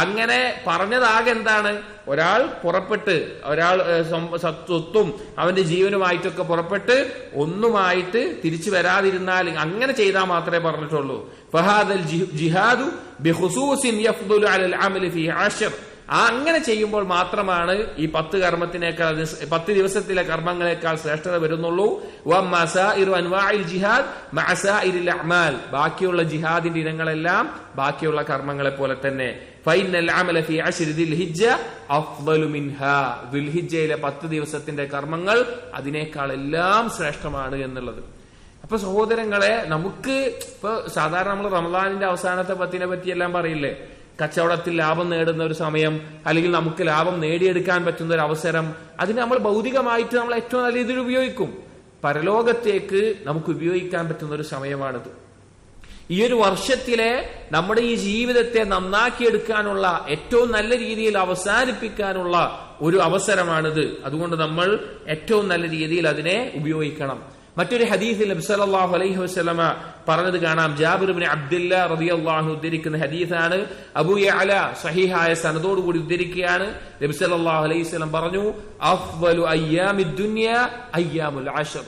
അങ്ങനെ പറഞ്ഞതാകെ എന്താണ്? ഒരാൾ പുറപ്പെട്ട്, ഒരാൾ സ്വത്തും അവന്റെ ജീവനുമായിട്ടൊക്കെ പുറപ്പെട്ട് ഒന്നുമായിട്ട് തിരിച്ചു വരാതിരുന്നാൽ അങ്ങനെ ചെയ്താൽ മാത്രമേ പറഞ്ഞിട്ടുള്ളൂ. ഫഹാദൽ ജിഹാദു ബിഖുസൂസിൻ യഫ്ദുലു അലൽ അമലി ഫീ അശ്ർ. അങ്ങനെ ചെയ്യുമ്പോൾ മാത്രമാണ് ഈ 10 കർമ്മത്തിനേക്കാൾ 10 ദിവസത്തിലെ കർമ്മങ്ങളെക്കാൾ ശ്രേഷ്ഠത വരുന്നുള്ളൂ. ബാക്കിയുള്ള ജിഹാദിന്റെ ഇനങ്ങളെല്ലാം ബാക്കിയുള്ള കർമ്മങ്ങളെ പോലെ തന്നെ. ദുൽഹിജ്ജയിലെ 10 ദിവസത്തിന്റെ കർമ്മങ്ങൾ അതിനേക്കാളെല്ലാം ശ്രേഷ്ഠമാണ് എന്നുള്ളത്. അപ്പൊ സഹോദരങ്ങളെ, നമുക്ക് ഇപ്പൊ സാധാരണ നമ്മൾ റമദാനിന്റെ അവസാനത്തെ 10-നെ പറ്റിയെല്ലാം പറയില്ലേ, കച്ചവടത്തിൽ ലാഭം നേടുന്ന ഒരു സമയം, അല്ലെങ്കിൽ നമുക്ക് ലാഭം നേടിയെടുക്കാൻ പറ്റുന്ന ഒരു അവസരം, അതിന് നമ്മൾ ഭൗതികമായിട്ട് നമ്മൾ ഏറ്റവും നല്ല രീതിയിൽ ഉപയോഗിക്കും. പരലോകത്തേക്ക് നമുക്ക് ഉപയോഗിക്കാൻ പറ്റുന്ന ഒരു സമയമാണിത്. ഈ ഒരു വർഷത്തിലെ നമ്മുടെ ഈ ജീവിതത്തെ നന്നാക്കിയെടുക്കാനുള്ള, ഏറ്റവും നല്ല രീതിയിൽ അവസാനിപ്പിക്കാനുള്ള ഒരു അവസരമാണിത്. അതുകൊണ്ട് നമ്മൾ ഏറ്റവും നല്ല രീതിയിൽ അതിനെ ഉപയോഗിക്കണം. മറ്റൊരു ഹദീസിൽ നബി സല്ലല്ലാഹു അലൈഹി വസല്ലമ പറഞ്ഞത് കാണാം. ജാബിർ ഇബ്നു അബ്ദുല്ലാഹ് റളിയല്ലാഹു ഉദ്ധരിക്കുന്ന ഹദീസാണ്. അബൂ യഅല സഹീഹായ സനദോടുകൂടി ഉദ്ധരിക്കുകയാണ്. നബി സല്ലല്ലാഹു അലൈഹി വസല്ലം പറഞ്ഞു, അഫ്ളലു അയ്യാമിദ് ദുനിയ അയ്യാമുൽ അശ്ർ.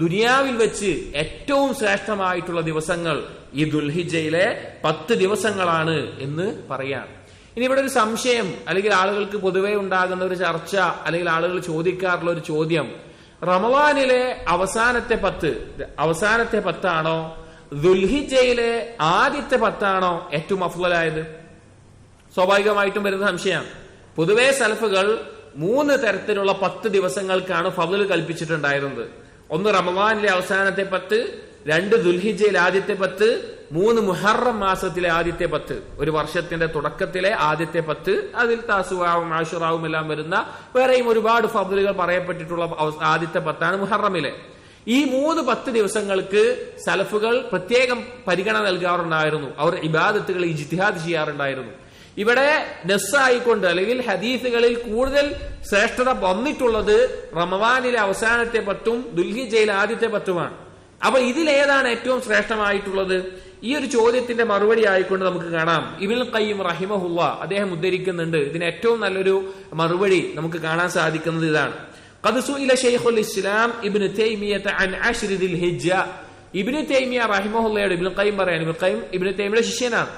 ദുനിയാവിൽ വെച്ച് ഏറ്റവും ശ്രേഷ്ഠമായിട്ടുള്ള ദിവസങ്ങൾ ഈ ദുൽഹിജ്ജയിലെ 10 ദിവസങ്ങളാണ് എന്ന് പറയാം. ഇനി ഇവിടെ ഒരു സംശയം, അല്ലെങ്കിൽ ആളുകൾക്ക് പൊതുവെ ഉണ്ടാകുന്ന ഒരു ചർച്ച, അല്ലെങ്കിൽ ആളുകൾ ചോദിക്കാറുള്ള ഒരു ചോദ്യം, റമളാനിലെ അവസാനത്തെ 10 ആണോ ദുൽഹിജ്ജയിലെ ആദ്യത്തെ 10 ആണോ ഏറ്റവും അഫ്ളലായത്? സ്വാഭാവികമായിട്ടും വരുന്ന സംശയം. പൊതുവെ സലഫുകൾ 3 തരത്തിലുള്ള 10 ദിവസങ്ങൾക്കാണ് ഫضൽ കൽപ്പിച്ചിട്ടുണ്ടായിരുന്നത്. ഒന്ന് റമളാനിലെ അവസാനത്തെ 10, 2 ദുൽഹിജ്ജയിലെ ആദ്യത്തെ 10, 3 മുഹറം മാസത്തിലെ ആദ്യത്തെ 10. ഒരു വർഷത്തിന്റെ തുടക്കത്തിലെ ആദ്യത്തെ 10, അതിൽ താസുആവും ആശുറാവും എല്ലാം വരുന്ന വേറെയും ഒരുപാട് ഫضലുകൾ പറയപ്പെട്ടിട്ടുള്ള ആദ്യത്തെ 10 ആണ് മുഹറമിലെ. ഈ 3 10 ദിവസങ്ങൾക്ക് സലഫുകൾ പ്രത്യേകം പരിഗണന നൽകാറുണ്ടായിരുന്നു. അവർ ഇബാദത്തുകൾ ഇജ്തിഹാദ് ചെയ്യാറുണ്ടായിരുന്നു. ഇവിടെ നസ്സായിക്കൊണ്ട്, അല്ലെങ്കിൽ ഹദീസുകളിൽ കൂടുതൽ ശ്രേഷ്ഠത വന്നിട്ടുള്ളത് റമളാനിലെ അവസാനത്തെ 10ഉം ദുൽഹിജ്ജയിലെ ആദ്യത്തെ 10ഉമാണ്. അപ്പൊ ഇതിലേതാണ് ഏറ്റവും ശ്രേഷ്ഠമായിട്ടുള്ളത്? ഈ ഒരു ചോദ്യത്തിന്റെ മറുപടി ആയിക്കൊണ്ട് നമുക്ക് കാണാം, ഇബ്നുൽ ഖയ്യിം റഹിമഹുല്ലാ അദ്ദേഹം ഉദ്ധരിക്കുന്നുണ്ട്. ഇതിന് ഏറ്റവും നല്ലൊരു മറുപടി നമുക്ക് കാണാൻ സാധിക്കുന്നത് ഇതാണ്. ഖദ് സുഇല ശൈഖുൽ ഇസ്ലാം ഇബ്നു തൈമിയ്യ അൻ അശ്രി ദിൽഹിജ്ജ. ഇബ്നു തൈമിയ്യ റഹിമഹുല്ലയോട്, ഇബ്നുൽ ഖയ്യിം പറയാണ്, ഇബ്നുൽ ഖയ്യിം ഇബ്നു തൈമിയുടെ ശിഷ്യനാണ്.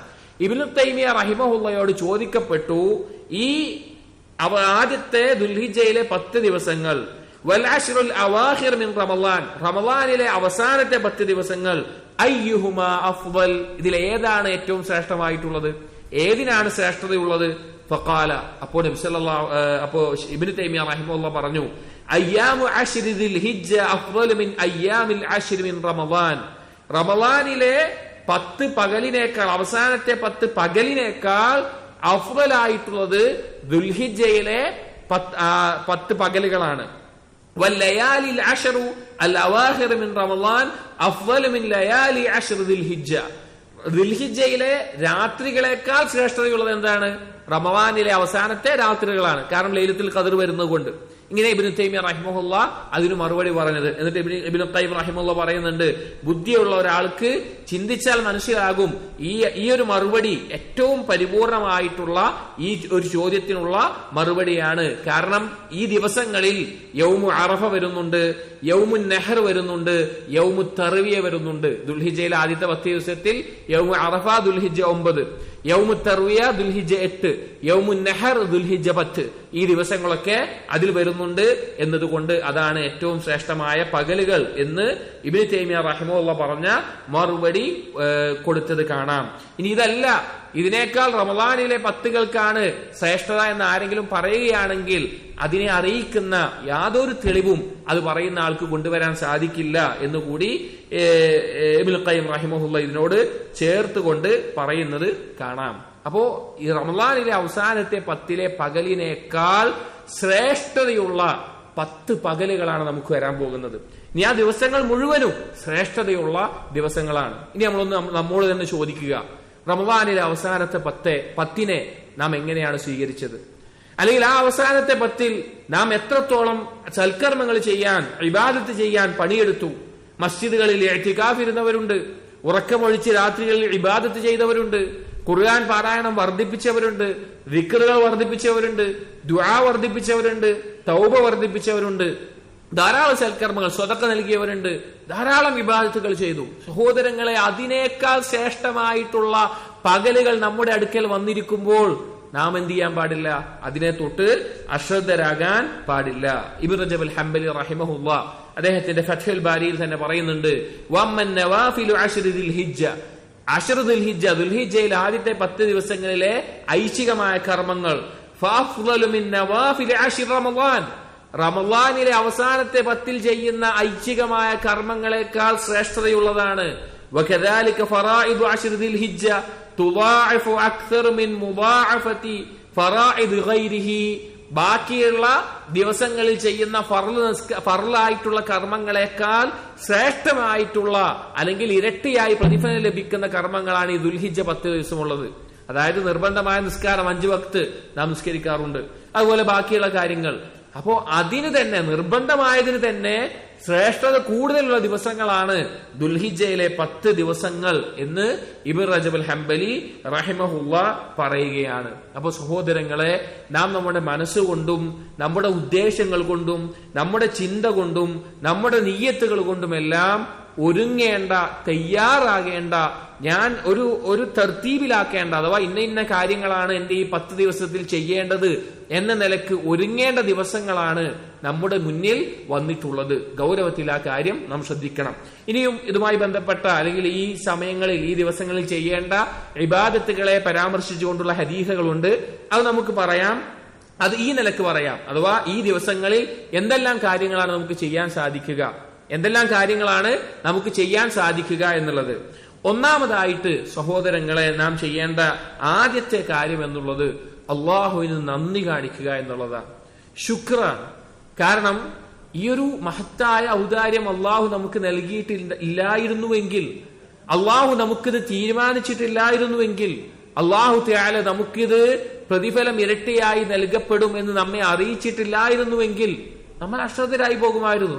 ഇബ്നു തൈമിയ്യ റഹിമഹുല്ലയോട് ചോദിക്കപ്പെട്ടു, ഈ ആദ്യത്തെ ദുൽഹിജ്ജയിലെ 10 ദിവസങ്ങൾ, വൽ അശ്റുൽ അവാഖിർ മിൻ റമളാൻ, റമളാനിലെ അവസാനത്തെ 10 ദിവസങ്ങൾ, അയ്യുഹുമാ അഫ്ളൽ, ഇതിൽ ഏതാണ് ഏറ്റവും ശ്രേഷ്ഠമായിട്ടുള്ളത്? ഏതിനാണ് ശ്രേഷ്ഠതയുള്ളത്? ഫഖാല, അപ്പോൾ ഇബ്നു തൈമിയ്യ റഹിമഹുല്ലാഹ് പറഞ്ഞു, അയ്യാമു അശ്രി ദിൽഹിജ്ജ അഫ്ളലു മിൻ അയ്യാമിൽ അശ്രി മിൻ റമളാൻ. റമളാനിലെ 10 പകലിനേക്കാൾ, അവസാനത്തെ 10 പകലിനേക്കാൾ അഫ്ളലായിട്ടുള്ളത് ദുൽഹിജ്ജയിലെ 10 പകലുകളാണ്. والليالي العشر الأواخر من رمضان أفضل من ليالي عشر ذي الحجة. ദുൽഹിജ്ജയിലെ രാത്രികളെക്കാൾ ശ്രേഷ്ഠതയുള്ളത് എന്താണ്? റമളാനിലെ അവസാനത്തെ രാത്രികളാണ്. കാരണം ലൈലത്തുൽ ഖദർ വരുന്നത് കൊണ്ട്. ഇങ്ങനെ ഇബ്നു തൈമിയ റഹിമഹുല്ല അതിന് മറുപടി പറഞ്ഞത്. എന്നിട്ട് ഇബ്നു ഖയ്യിം റഹിമഹുല്ല പറയുന്നുണ്ട്, ബുദ്ധിയുള്ള ഒരാൾക്ക് ചിന്തിച്ചാൽ മനസ്സിലാകും ഈ ഒരു മറുപടി ഏറ്റവും പരിപൂർണമായിട്ടുള്ള ഈ ഒരു ചോദ്യത്തിനുള്ള മറുപടിയാണ്. കാരണം ഈ ദിവസങ്ങളിൽ യൗമു അറഫ വരുന്നുണ്ട്, യൗമുൻ നെഹർ വരുന്നുണ്ട്, യൗമു തർവിയ വരുന്നുണ്ട്. ദുൽഹിജ്ജയിലെ ആദ്യത്തെ 10 ദിവസത്തിൽ യൗമു അറഫ ദുൽഹിജ്ജ 9, യൗമു തർവിയ ദുൽഹിജ്ജ 8, യൗമുൻ നെഹർ ദുൽഹിജ്ജ 10. ഈ ദിവസങ്ങളൊക്കെ അതിൽ വരുന്നുണ്ട് എന്നതുകൊണ്ട് അതാണ് ഏറ്റവും ശ്രേഷ്ഠമായ പകലുകൾ എന്ന് ഇബ്നു തൈമിയ റഹിമഹുല്ലാഹ് പറഞ്ഞ മറുപടി കൊടുത്തത് കാണാം. ഇനി ഇതല്ല, ഇതിനേക്കാൾ റമളാനിലെ 10കൾക്കാണ് ശ്രേഷ്ഠത എന്ന് ആരെങ്കിലും പറയുകയാണെങ്കിൽ അതിനെ അറിയിക്കുന്ന യാതൊരു തെളിവും അത് പറയുന്ന ആൾക്ക് കൊണ്ടുവരാൻ സാധിക്കില്ല എന്നുകൂടി ഇബ്നുൽ ഖയ്യിം റഹിമഹുല്ലാഹ് ഇതിനോട് ചേർത്തുകൊണ്ട് പറയുന്നത് കാണാം. അപ്പോ ഈ റമളാനിലെ അവസാനത്തെ 10ലെ പകലിനേക്കാൾ ശ്രേഷ്ഠതയുള്ള 10 പകലുകളാണ് നമുക്ക് വരാൻ പോകുന്നത്. ഇനി ആ ദിവസങ്ങൾ മുഴുവനും ശ്രേഷ്ഠതയുള്ള ദിവസങ്ങളാണ്. ഇനി നമ്മോട് തന്നെ ചോദിക്കുക, റമളാനിലെ അവസാനത്തെ 10നെ നാം എങ്ങനെയാണ് സ്വീകരിച്ചത്? അല്ലെങ്കിൽ ആ അവസാനത്തെ 10ൽ നാം എത്രത്തോളം സൽക്കർമ്മങ്ങൾ ചെയ്യാൻ, ഇബാദത്ത് ചെയ്യാൻ പണിയെടുത്തു? മസ്ജിദുകളിൽ ഇഅ്തികാഫ് ഇരുന്നവരുണ്ട്, ഉറക്കമൊഴിച്ച് രാത്രികളിൽ ഇബാദത്ത് ചെയ്തവരുണ്ട്, ഖുർആൻ പാരായണം വർദ്ധിപ്പിച്ചവരുണ്ട്, ദിക്റുകൾ വർദ്ധിപ്പിച്ചവരുണ്ട്, ദുആ വർദ്ധിപ്പിച്ചവരുണ്ട്, തൗബ വർദ്ധിപ്പിച്ചവരുണ്ട്, ധാരാളം സൽക്കർമ്മങ്ങൾ സ്വതക്ക നൽകിയവരുണ്ട്, ധാരാളം ഇബാദത്തുകൾ ചെയ്തു. സഹോദരങ്ങളെ, അതിനേക്കാൾ ശ്രേഷ്ഠമായിട്ടുള്ള പകലുകൾ നമ്മുടെ അടുക്കൽ വന്നിരിക്കുമ്പോൾ നാം എന്ത് ചെയ്യാൻ പാടില്ല? അതിനെ തൊട്ട് അശ്രദ്ധരാകാൻ പാടില്ല. ഇബ്നു റജബ് അൽ ഹംബലി റഹിമഹുല്ലാഹ് അദ്ദേഹത്തിന്റെ ഫത്ഹുൽ ബാരിയിൽ തന്നെ പറയുന്നുണ്ട്, വമ്മൻ നവാഫിലു അശ്റു ദുൽഹിജ്ജ, അശ്റു ദുൽഹിജ്ജ, ദുൽഹിജ്ജയിലെ ആദ്യത്തെ 10 ദിവസങ്ങളിലെ ഐച്ഛികമായ കർമ്മങ്ങൾ, ഫഅഫ്ളലു മിൻ നവാഫിലി അശ്റു റമളാൻ, റമളാനിലെ അവസാനത്തെ 10ൽ ചെയ്യുന്ന ഐച്ഛികമായ കർമ്മങ്ങളെക്കാൾ ശ്രേഷ്ഠതയുള്ളതാണ്. വകദാലിക ഫറായിദു അശ്റു ദുൽഹിജ്ജ തുദാഇഫു അക്സർ മിൻ മുദാഅഫതി ഫറായിദ് ഗൈരിഹി, ബാക്കിയുള്ള ദിവസങ്ങളിൽ ചെയ്യുന്ന ഫർളായിട്ടുള്ള കർമ്മങ്ങളെക്കാൾ ശ്രേഷ്ഠമായിട്ടുള്ള അല്ലെങ്കിൽ ഇരട്ടിയായി പ്രതിഫലം ലഭിക്കുന്ന കർമ്മങ്ങളാണ് ഈ ദുൽഹിജ്ജ 10 ദിവസമുള്ളത്. അതായത് നിർബന്ധമായ നിസ്കാരം 5 വക്ത് നാം നിസ്കരിക്കാറുണ്ട്, അതുപോലെ ബാക്കിയുള്ള കാര്യങ്ങൾ. അപ്പോ അതിന് തന്നെ നിർബന്ധമായതിന് തന്നെ ശ്രേഷ്ഠത കൂടുതലുള്ള ദിവസങ്ങളാണ് ദുൽഹിജ്ജയിലെ 10 ദിവസങ്ങൾ എന്ന് ഇബ്നു റജബ് അൽ ഹംബലി റഹിമഹുല്ലാഹ് പറയുകയാണ്. അപ്പൊ സഹോദരങ്ങളെ, നാം നമ്മുടെ മനസ്സുകൊണ്ടും നമ്മുടെ ഉദ്ദേശങ്ങൾ കൊണ്ടും നമ്മുടെ ചിന്ത കൊണ്ടും നമ്മുടെ നിയ്യത്തുകൾ കൊണ്ടുമെല്ലാം ഒരുങ്ങേണ്ട, തയ്യാറാകേണ്ട, ഞാൻ ഒരു തർത്തീബിലാക്കേണ്ട, അഥവാ ഇന്ന കാര്യങ്ങളാണ് എന്റെ ഈ 10 ദിവസത്തിൽ ചെയ്യേണ്ടത് എന്ന നിലക്ക് ഒരുങ്ങേണ്ട ദിവസങ്ങളാണ് നമ്മുടെ മുന്നിൽ വന്നിട്ടുള്ളത്. ഗൗരവത്തിൽ ആ കാര്യം നാം ശ്രദ്ധിക്കണം. ഇനിയും ഇതുമായി ബന്ധപ്പെട്ട അല്ലെങ്കിൽ ഈ സമയങ്ങളിൽ ഈ ദിവസങ്ങളിൽ ചെയ്യേണ്ട ഇബാദത്തുകളെ പരാമർശിച്ചുകൊണ്ടുള്ള ഹദീസുകളുണ്ട്. അത് നമുക്ക് പറയാം, അത് ഈ നിലക്ക് പറയാം. അഥവാ ഈ ദിവസങ്ങളിൽ എന്തെല്ലാം കാര്യങ്ങളാണ് നമുക്ക് ചെയ്യാൻ സാധിക്കുക, എന്തെല്ലാം കാര്യങ്ങളാണ് നമുക്ക് ചെയ്യാൻ സാധിക്കുക എന്നുള്ളത്. ഒന്നാമതായിട്ട് സഹോദരങ്ങളെ, നാം ചെയ്യേണ്ട ആദ്യത്തെ കാര്യം എന്നുള്ളത് അള്ളാഹുവിന് നന്ദി കാണിക്കുക എന്നുള്ളതാണ്. ശുക്രാണ്. കാരണം ഈ ഒരു മഹത്തായ ഔദാര്യം അള്ളാഹു നമുക്ക് നൽകിയിട്ടില്ലായിരുന്നുവെങ്കിൽ, അള്ളാഹു നമുക്കിത് തീരുമാനിച്ചിട്ടില്ലായിരുന്നുവെങ്കിൽ, അള്ളാഹു തആല നമുക്കിത് പ്രതിഫലം ഇരട്ടിയായി നൽകപ്പെടും എന്ന് നമ്മെ അറിയിച്ചിട്ടില്ലായിരുന്നുവെങ്കിൽ നമ്മൾ അശ്രദ്ധരായി പോകുമായിരുന്നു.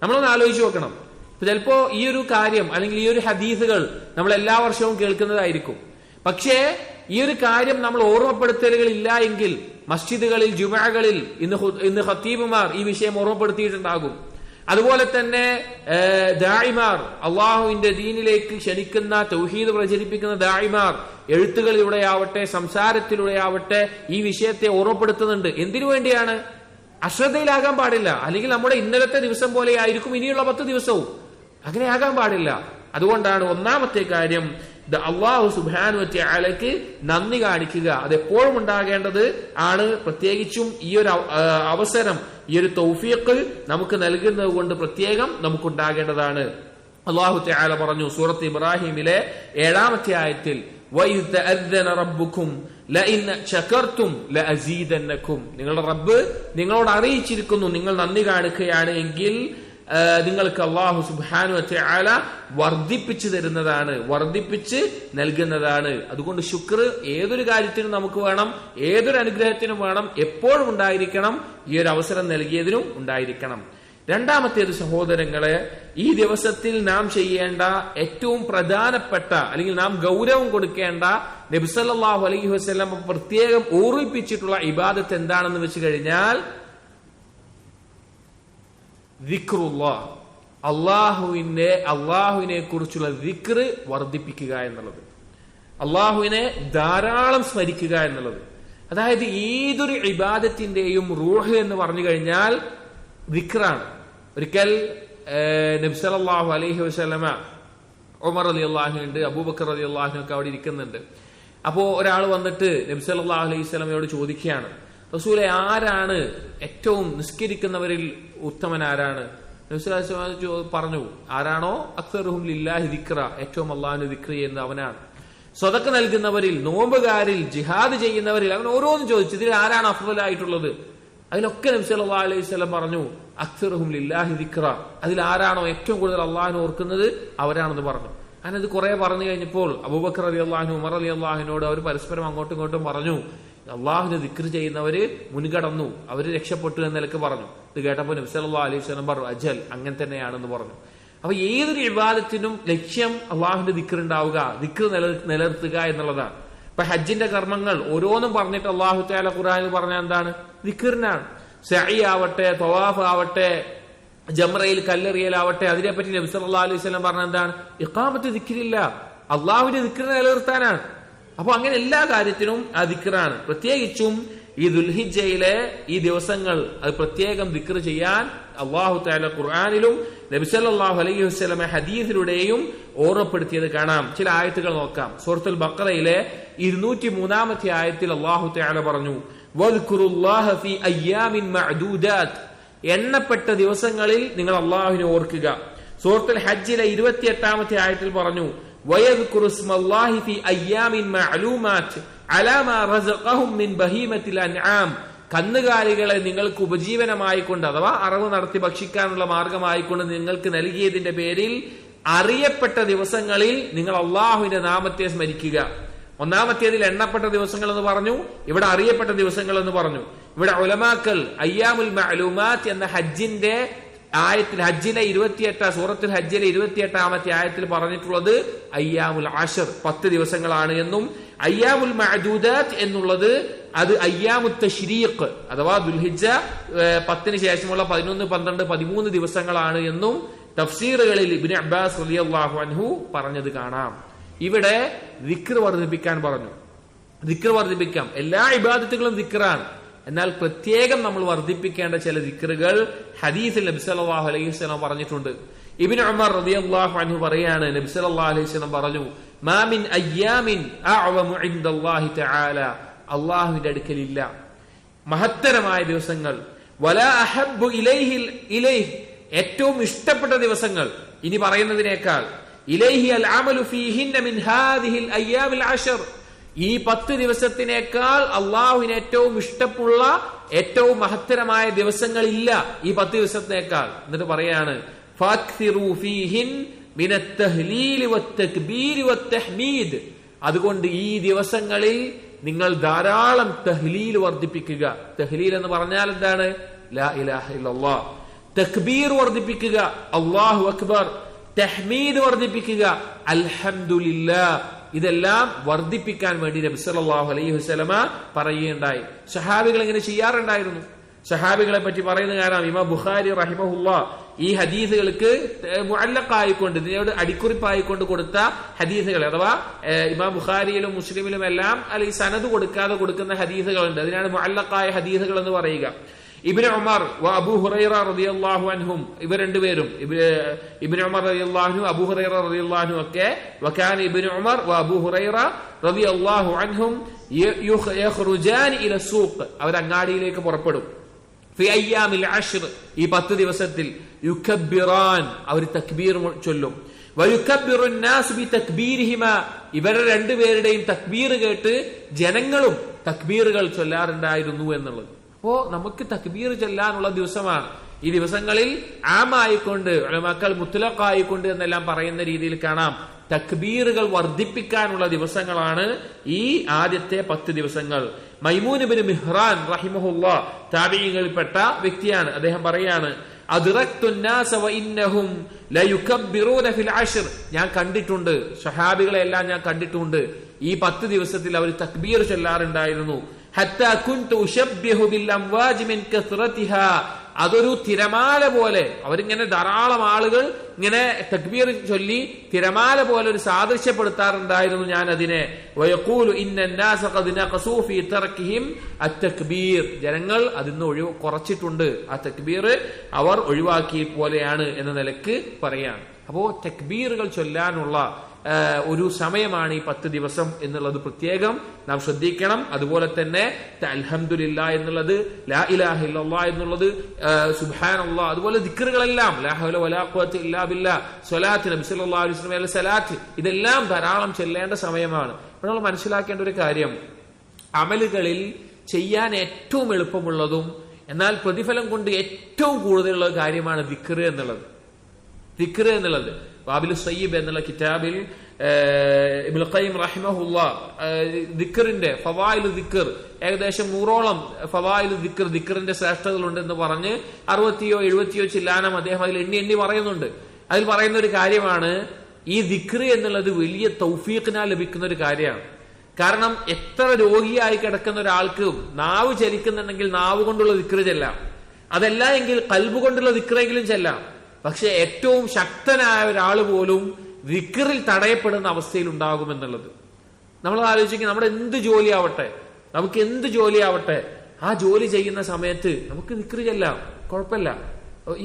നമ്മളൊന്ന് ആലോചിച്ച് നോക്കണം. ചിലപ്പോ ഈ ഒരു കാര്യം അല്ലെങ്കിൽ ഈ ഒരു ഹദീസുകൾ നമ്മൾ എല്ലാ വർഷവും കേൾക്കുന്നതായിരിക്കും. പക്ഷേ ഈ ഒരു കാര്യം നമ്മൾ ഓർമ്മപ്പെടുത്തലുകൾ ഇല്ല എങ്കിൽ മസ്ജിദുകളിൽ, ജുമുഅകളിൽ ഇന്ന് ഖത്തീബുമാർ ഈ വിഷയം ഓർമ്മപ്പെടുത്തിയിട്ടുണ്ടാകും. അതുപോലെ തന്നെ ദാഇമാർ, അള്ളാഹുവിന്റെ ദീനിലേക്ക് ക്ഷണിക്കുന്ന, തൗഹീദ് പ്രചരിപ്പിക്കുന്ന ദാഇമാർ എഴുത്തുകളിലൂടെയാവട്ടെ സംസാരത്തിലൂടെയാവട്ടെ ഈ വിഷയത്തെ ഓർമ്മപ്പെടുത്തുന്നുണ്ട്. എന്തിനു വേണ്ടിയാണ്? അശ്രദ്ധയിലാകാൻ പാടില്ല. അല്ലെങ്കിൽ നമ്മുടെ ഇന്നലത്തെ ദിവസം പോലെ ആയിരിക്കും ഇനിയുള്ള 10 ദിവസവും. അങ്ങനെ ആകാൻ പാടില്ല. അതുകൊണ്ടാണ് ഒന്നാമത്തെ കാര്യം അല്ലാഹു സുബ്ഹാനഹു വ തആലക്ക് നന്ദി കാണിക്കുക. അതെപ്പോഴും ഉണ്ടാകേണ്ടത് ആണ്. പ്രത്യേകിച്ചും ഈ ഒരു അവസരം, ഈ ഒരു തൗഫീഖ് നമുക്ക് നൽകുന്നത് കൊണ്ട് പ്രത്യേകം നമുക്കുണ്ടാകേണ്ടതാണ്. അല്ലാഹു തആല പറഞ്ഞു സൂറത്ത് ഇബ്രാഹിമിലെ 7ാമത്തെ ആയത്തിൽ, വഇദ് തഅദ്ദന റബ്ബുക്കും ലഇൻ ശകർതും ലഅസീദന്നകും, നിങ്ങളുടെ റബ്ബ് നിങ്ങളോട് അറിയിച്ചിരിക്കുന്നു, നിങ്ങൾ നന്ദി കാണിക്കുകയാണ് എങ്കിൽ നിങ്ങൾക്ക് അല്ലാഹു സുബ്ഹാനഹു വ തആല വർദ്ധിപ്പിച്ചു തരുന്നതാണ്, വർദ്ധിപ്പിച്ച് നൽകുന്നതാണ്. അതുകൊണ്ട് ശുക്ർ ഏതൊരു കാര്യത്തിനും നമുക്ക് വേണം, ഏതൊരു അനുഗ്രഹത്തിനും വേണം, എപ്പോഴും ഉണ്ടായിരിക്കണം. ഈ ഒരു അവസരം നൽകിയതിനും ഉണ്ടായിരിക്കണം. രണ്ടാമത്തേത് സഹോദരങ്ങളെ, ഈ ദിവസത്തിൽ നാം ചെയ്യേണ്ട ഏറ്റവും പ്രധാനപ്പെട്ട അല്ലെങ്കിൽ നാം ഗൗരവം കൊടുക്കേണ്ട നബി സല്ലല്ലാഹു അലൈഹി വസല്ലം പ്രത്യേകം ഓർമ്മിപ്പിച്ചിട്ടുള്ള ഇബാദത്ത് എന്താണെന്ന് വെച്ച് കഴിഞ്ഞാൽ ദിക്റുല്ലാഹ്, അള്ളാഹുവിനെ കുറിച്ചുള്ള ദിക്ർ വർദ്ധിപ്പിക്കുക എന്നുള്ളത്, അള്ളാഹുവിനെ ധാരാളം സ്മരിക്കുക എന്നുള്ളത്. അതായത് ഏതൊരു ഇബാദത്തിന്റെയും റൂഹ് എന്ന് പറഞ്ഞു കഴിഞ്ഞാൽ ദിക്റാണ്. ഒരിക്കൽ നബി സല്ലല്ലാഹു അലൈഹി വസല്ലമ, ഉമർ റളിയല്ലാഹു ഉണ്ട്, അബൂബക്കർ റളിയല്ലാഹു ഒക്കെ അവിടെ ഇരിക്കുന്നുണ്ട്. അപ്പോ ഒരാൾ വന്നിട്ട് നബി സല്ലല്ലാഹു അലൈഹി വസല്ലമയോട് ചോദിക്കുകയാണ്, റസൂലെ ആരാണ് ഏറ്റവും നിസ്കരിക്കുന്നവരിൽ ഉത്തമൻ ആരാണ്? നബി സല്ലല്ലാഹു അലൈഹി വസല്ലം പറഞ്ഞു, ആരാണോ അക്സറുഹും ലില്ലാഹി ദിക്റ, ഏറ്റവും അള്ളാഹുവിനെ ദിക്ർ ചെയ്യുന്ന അവനാണ്. സ്വതക്ക നൽകുന്നവരിൽ, നോമ്പുകാരിൽ, ജിഹാദ് ചെയ്യുന്നവരിൽ, അങ്ങനെ ഓരോന്നും ചോദിച്ചു ഇതിൽ ആരാണ് അഫ്ളലായിട്ടുള്ളത്? അതിലൊക്കെ നബി സല്ലല്ലാഹു അലൈഹി വസല്ലം പറഞ്ഞു അക്സറുഹും ലില്ലാഹി ദിക്റ, അതിൽ ആരാണോ ഏറ്റവും കൂടുതൽ അള്ളാഹുവിനെ ഓർക്കുന്നത് അവരാണെന്ന് പറഞ്ഞു. അങ്ങനെ ഇത് കുറെ പറഞ്ഞു കഴിഞ്ഞപ്പോൾ അബൂബക്കർ റളിയല്ലാഹു അൻഹു, ഉമർ റളിയല്ലാഹു അൻഹുവിനോട് അവർ പരസ്പരം അങ്ങോട്ടും ഇങ്ങോട്ടും പറഞ്ഞു, അള്ളാഹുവിനെ ദിക്ർ ചെയ്യുന്നവര് മുൻകടന്നു, അവര് രക്ഷപ്പെട്ടു എന്ന നിലക്ക് പറഞ്ഞു. ഇത് കേട്ടപ്പോൾ നബി സല്ലല്ലാഹു അലൈഹി വസല്ലം പറഞ്ഞു അജൽ, അങ്ങനെ തന്നെയാണെന്ന് പറഞ്ഞു. അപ്പൊ ഏതൊരു ഇബാദത്തിനും ലക്ഷ്യം അള്ളാഹുവിന്റെ ദിക്ർ ഉണ്ടാവുക, ദിക്ർ നിലനിർത്തുക എന്നുള്ളതാണ്. ഇപ്പൊ ഹജ്ജിന്റെ കർമ്മങ്ങൾ ഓരോന്നും പറഞ്ഞിട്ട് അള്ളാഹു തആല ഖുർആനിൽ പറഞ്ഞ എന്താണ്? ദിക്റിനാണ്. സഈ ആവട്ടെ, തവാഫ് ആവട്ടെ, ജംറയിൽ കല്ലെറിയലാവട്ടെ, അതിനെപ്പറ്റി നബി സല്ലല്ലാഹു അലൈഹി വസല്ലം പറഞ്ഞ എന്താണ്? ഇഖാമത്ത് ദിക്റില്ല, അള്ളാഹുവിന്റെ ദിക്ർ നിലനിർത്താനാണ്. അപ്പൊ അങ്ങനെ എല്ലാ കാര്യത്തിനും ആ ദിക്റാണ്. പ്രത്യേകിച്ചും ഈ ദുൽഹിജ്ജയിലെ ഈ ദിവസങ്ങൾ അത് പ്രത്യേകം ദിക്ർ ചെയ്യാൻ അല്ലാഹു തആല ഖുർആനിലും നബി സല്ലല്ലാഹു അലൈഹി വസല്ലം ഹദീസിലൂടെയും ഓർമ്മപ്പെടുത്തിയത് കാണാം. ചില ആയത്തുകൾ നോക്കാം. സൂറത്തുൽ ബഖറയിലെ 203-ാമത്തെ ആയത്തിൽ അല്ലാഹു തആല പറഞ്ഞു, വദ്കുറുല്ലാഹ ഫീ അയ്യാമിൻ മഅദൂദാത്ത്, എണ്ണപ്പെട്ട ദിവസങ്ങളിൽ നിങ്ങൾ അല്ലാഹുവിനെ ഓർക്കുക. സൂറത്തുൽ ഹജ്ജിലെ 28-ാമത്തെ ആയത്തിൽ പറഞ്ഞു, വയദ്കുറു ഇസ്മല്ലാഹി ഫീ അയ്യാമിൻ മഅലൂമാത്ത് അലാ മാ റസഖഹും മിൻ ബഹീമത്തിൽ അൻആം, കന്നുകാലികളെ നിങ്ങൾക്ക് ഉപജീവനമായിക്കൊണ്ട് അഥവാ അറവ് നടത്തി ഭക്ഷിക്കാനുള്ള മാർഗമായിക്കൊണ്ട് നിങ്ങൾക്ക് നൽകിയതിന്റെ പേരിൽ അറിയപ്പെട്ട ദിവസങ്ങളിൽ നിങ്ങൾ അള്ളാഹുവിന്റെ നാമത്തെ സ്മരിക്കുക. ഒന്നാമത്തേതിൽ എണ്ണപ്പെട്ട ദിവസങ്ങൾ എന്ന് പറഞ്ഞു, ഇവിടെ അറിയപ്പെട്ട ദിവസങ്ങൾ എന്ന് പറഞ്ഞു. ഇവിടെ ഉലമാക്കൾ അയ്യാമുൽ മഅലൂമാത്ത് എന്ന ഹജ്ജിന്റെ ആയത്തിൽ, ഹജ്ജിലെ 28 സൂറത്തുൽ ഹജ്ജിലെ 28-ാമത്തെ ആയത്തിൽ പറഞ്ഞിട്ടുള്ളത് അയ്യാമുൽ അശർ 10 ദിവസങ്ങളാണ് എന്നും, അയ്യാമുൽ മഅദൂദാത്ത് എന്നുള്ളത് അത് അയ്യാമുൽ തശ്രീഖ് അഥവാ ദുൽഹിജ്ജ 10-ന് ശേഷമുള്ള 11, 12, 13 ദിവസങ്ങളാണ് എന്നും തഫ്സീറുകളിൽ ഇബ്നു അബ്ബാസ് റളിയല്ലാഹു അൻഹു പറഞ്ഞത് കാണാം. ഇവിടെ ദിക്ർ വർദ്ധിപ്പിക്കാൻ പറഞ്ഞു. ദിക്ർ വർദ്ധിപ്പിക്കാം, എല്ലാ ഇബാദത്തുകളും ദിക്റാണ്. എന്നാൽ പ്രത്യേകം നമ്മൾ വർദ്ധിപ്പിക്കേണ്ട ചില ദിക്റുകൾ ഹദീസിൽ നബി സല്ലല്ലാഹു അലൈഹി വസല്ലം പറഞ്ഞിട്ടുണ്ട്. ഇബ്നു ഉമർ റളിയല്ലാഹു അൻഹു പറയാണ്, നബി സല്ലല്ലാഹു അലൈഹി വസല്ലം പറഞ്ഞു, മാ മിൻ അയ്യാമിൻ അഅ്വമു ഇൻദല്ലാഹി തആല, അല്ലാഹുവിന്റെ അടുക്കലില്ല മഹത്തരമായ ദിവസങ്ങൾ, വലാ അഹബ്ബു ഇലൈഹി ഏറ്റവും ഇഷ്ടപ്പെട്ട ദിവസങ്ങൾ ഇനി പറയുന്നതിനേക്കാൾ, ഇലൈഹി അൽ അമലു ഫീഹിന്ന മിൻ ഹാദിഹിൽ അയ്യാമിൽ അശർ, ഈ 10 ദിവസത്തിനേക്കാൾ അള്ളാഹുവിന് ഏറ്റവും ഇഷ്ടമുള്ള ഏറ്റവും മഹത്തരമായ ദിവസങ്ങളില്ല ഈ 10 ദിവസത്തിനേക്കാൾ. എന്നിട്ട് പറയാണ്, ഫാക്സിറു ഫീഹിൻ മിനത് തഹ്ലീൽ വത്തക്ബീർ വത്തഹ്മീദ്, അതുകൊണ്ട് ഈ ദിവസങ്ങളിൽ നിങ്ങൾ ധാരാളം തഹ്ലീൽ വർദ്ധിപ്പിക്കുക. തഹ്ലീൽ എന്ന് പറഞ്ഞാൽ എന്താണ്? ലാ ഇലാഹ ഇല്ലല്ലാഹ്. തക്ബീർ വർദ്ധിപ്പിക്കുക, അല്ലാഹു അക്ബർ. തഹ്മീദ് വർദ്ധിപ്പിക്കുക, അൽഹംദുലില്ലാഹ്. ഇതെല്ലാം വർദ്ധിപ്പിക്കാൻ വേണ്ടി നബി സല്ലല്ലാഹു അലൈഹി വസല്ലമ പറയുകയുണ്ടായി. സഹാബികൾ എങ്ങനെ ചെയ്യാറുണ്ടായിരുന്നു? സഹാബികളെ പറ്റി പറയുന്ന കാരണം ഇമാം ബുഖാരി റഹിമഹുല്ലാഹ് ഈ ഹദീസുകൾക്ക് മുഅല്ലഖായിക്കൊണ്ട്, ഇതിനോട് അടിക്കുറിപ്പായിക്കൊണ്ട് കൊടുത്ത ഹദീസുകൾ അഥവാ ഇമാം ബുഖാരിയിലും മുസ്ലിമിലും എല്ലാം ഈ സനദ് കൊടുക്കാതെ കൊടുക്കുന്ന ഹദീസുകളുണ്ട്. അതിനാണ് മുഅല്ലഖായ ഹദീസുകൾ എന്ന് പറയുക. ഇബ്നു ഉമർ വ അബൂ ഹുറൈറ റളിയല്ലാഹു അൻഹും, ഇവർ രണ്ടുപേരും ഇബ്നു ഉമർ റളിയല്ലാഹു അൻഹു, അബൂ ഹുറൈറ റളിയല്ലാഹു അൻഹു ഒക്കെ, വകാന ഇബ്നു ഉമർ വ അബൂ ഹുറൈറ റളിയല്ലാഹു അൻഹും യഖ്റുജാൻ ഇല സൂഖ്, അവർ അങ്ങാടിയിലേക്ക് പുറപ്പെടും. ഫി അയ്യാമിൽ അശ്ർ, ഈ 10 ദിവസത്തിൽ, യുകബ്ബിറാൻ, അവർ തക്ബീർ ചൊല്ലും. വയുകബ്ബിറു الناس ബിതക്ബീരിഹിമാ, ഇവരുടെ രണ്ടുപേരുടെയും തക്ബീർ കേട്ട് ജനങ്ങളും തക്ബീറുകൾ ചൊല്ലാറുണ്ടായിരുന്നു എന്നുള്ളത്. അപ്പോ നമുക്ക് തക്ബീർ ചൊല്ലാനുള്ള ദിവസമാണ്. ഈ ദിവസങ്ങളിൽ ആമായിക്കൊണ്ട് ഉലമാക്കൾ മുത്ലഖായിക്കൊണ്ട് എന്നെല്ലാം പറയുന്ന രീതിയിൽ കാണാം. തക്ബീറുകൾ വർദ്ധിപ്പിക്കാനുള്ള ദിവസങ്ങളാണ് ഈ ആദ്യത്തെ 10 ദിവസങ്ങൾ. മൈമൂൻ ഇബ്നു മിഹ്റാൻ റഹിമഹുല്ലാഹ് താബിഈകളിൽപ്പെട്ട വ്യക്തിയാണ്. അദ്ദേഹം പറയാണ്, ഞാൻ കണ്ടിട്ടുണ്ട്, സ്വഹാബികളെ എല്ലാം ഞാൻ കണ്ടിട്ടുണ്ട്, ഈ 10 ദിവസത്തിൽ അവർ തക്ബീർ ചൊല്ലാറുണ്ടായിരുന്നു. അതൊരു തിരമാല പോലെ, അവരിങ്ങനെ ധാരാളം ആളുകൾ ഇങ്ങനെ തക്ബീർ ചൊല്ലി തിരമാല പോലെ ഒരു സാദൃശ്യപ്പെടുത്താറുണ്ടായിരുന്നു ഞാൻ അതിനെ. ജനങ്ങൾ അതിന്ന് കുറച്ചിട്ടുണ്ട്, ആ തക്ബീർ അവർ ഒഴിവാക്കിയ പോലെയാണ് എന്ന നിലക്ക് പറയാണ്. അപ്പോ തക്ബീറുകൾ ചൊല്ലാനുള്ള ഒരു സമയമാണ് ഈ 10 ദിവസം എന്നുള്ളത് പ്രത്യേകം നാം ശ്രദ്ധിക്കണം. അതുപോലെ തന്നെ അൽഹംദുലില്ലാ എന്നുള്ളത്, ലാ ഇലാഹ ഇല്ലല്ലാഹ് എന്നുള്ളത്, സുബ്ഹാനല്ലാഹ്, അതുപോലെ ദിക്റുകളെല്ലാം, ലാ ഹൗല വലാ ഖുവത ഇല്ലാ ബില്ലാഹ്, സ്വലാത്ത്, നബി സല്ലല്ലാഹു അലൈഹി വസല്ലം സലാത്ത്, ഇതെല്ലാം ധാരാളം ചെല്ലേണ്ട സമയമാണ്. അപ്പോൾ നമ്മൾ മനസ്സിലാക്കേണ്ട ഒരു കാര്യം, അമലുകളിൽ ചെയ്യാൻ ഏറ്റവും എളുപ്പമുള്ളതും എന്നാൽ പ്രതിഫലം കൊണ്ട് ഏറ്റവും കൂടുതലുള്ള കാര്യമാണ് ദിക്ർ എന്നുള്ളത്. ദിക്ർ എന്നുള്ളത് വാബിലു സയ്യിബ് എന്നുള്ള കിതാബിൽ ഇബ്നുൽ ഖയ്യിം റഹിമഹുല്ലാഹ് ദിക്റിന്റെ ഫവായിലു ദിക്ർ, ഏകദേശം 100ഓളം ഫവായിലു ദിക്ർ, ദിക്റിന്റെ ശ്രേഷ്ഠതകളുണ്ട് എന്ന് പറഞ്ഞ് 60യോ 70യോ ചില്ലാനം അദ്ദേഹം അതിൽ എണ്ണി പറയുന്നുണ്ട്. അതിൽ പറയുന്ന ഒരു കാര്യമാണ്, ഈ ദിക്ർ എന്നുള്ളത് വലിയ തൗഫീഖിനാൽ ലഭിക്കുന്ന ഒരു കാര്യമാണ്. കാരണം എത്ര രോഗിയായി കിടക്കുന്ന ഒരാൾക്ക് നാവ് ചലിക്കുന്നുണ്ടെങ്കിൽ നാവ് കൊണ്ടുള്ള ദിക്ർ ചെല്ലാം, അതല്ല എങ്കിൽ ഖൽബ് കൊണ്ടുള്ള ദിക്റെങ്കിലും ചെല്ലാം. പക്ഷെ ഏറ്റവും ശക്തനായ ഒരാൾ പോലും ദിക്റിൽ തടയപ്പെടുന്ന അവസ്ഥയിൽ ഉണ്ടാകുമെന്നുള്ളത് നമ്മൾ ആലോചിക്കുക. നമ്മുടെ എന്ത് ജോലിയാവട്ടെ, നമുക്ക് എന്ത് ജോലിയാവട്ടെ, ആ ജോലി ചെയ്യുന്ന സമയത്ത് നമുക്ക് ദിക്ർ ചെല്ലാം, കുഴപ്പമില്ല,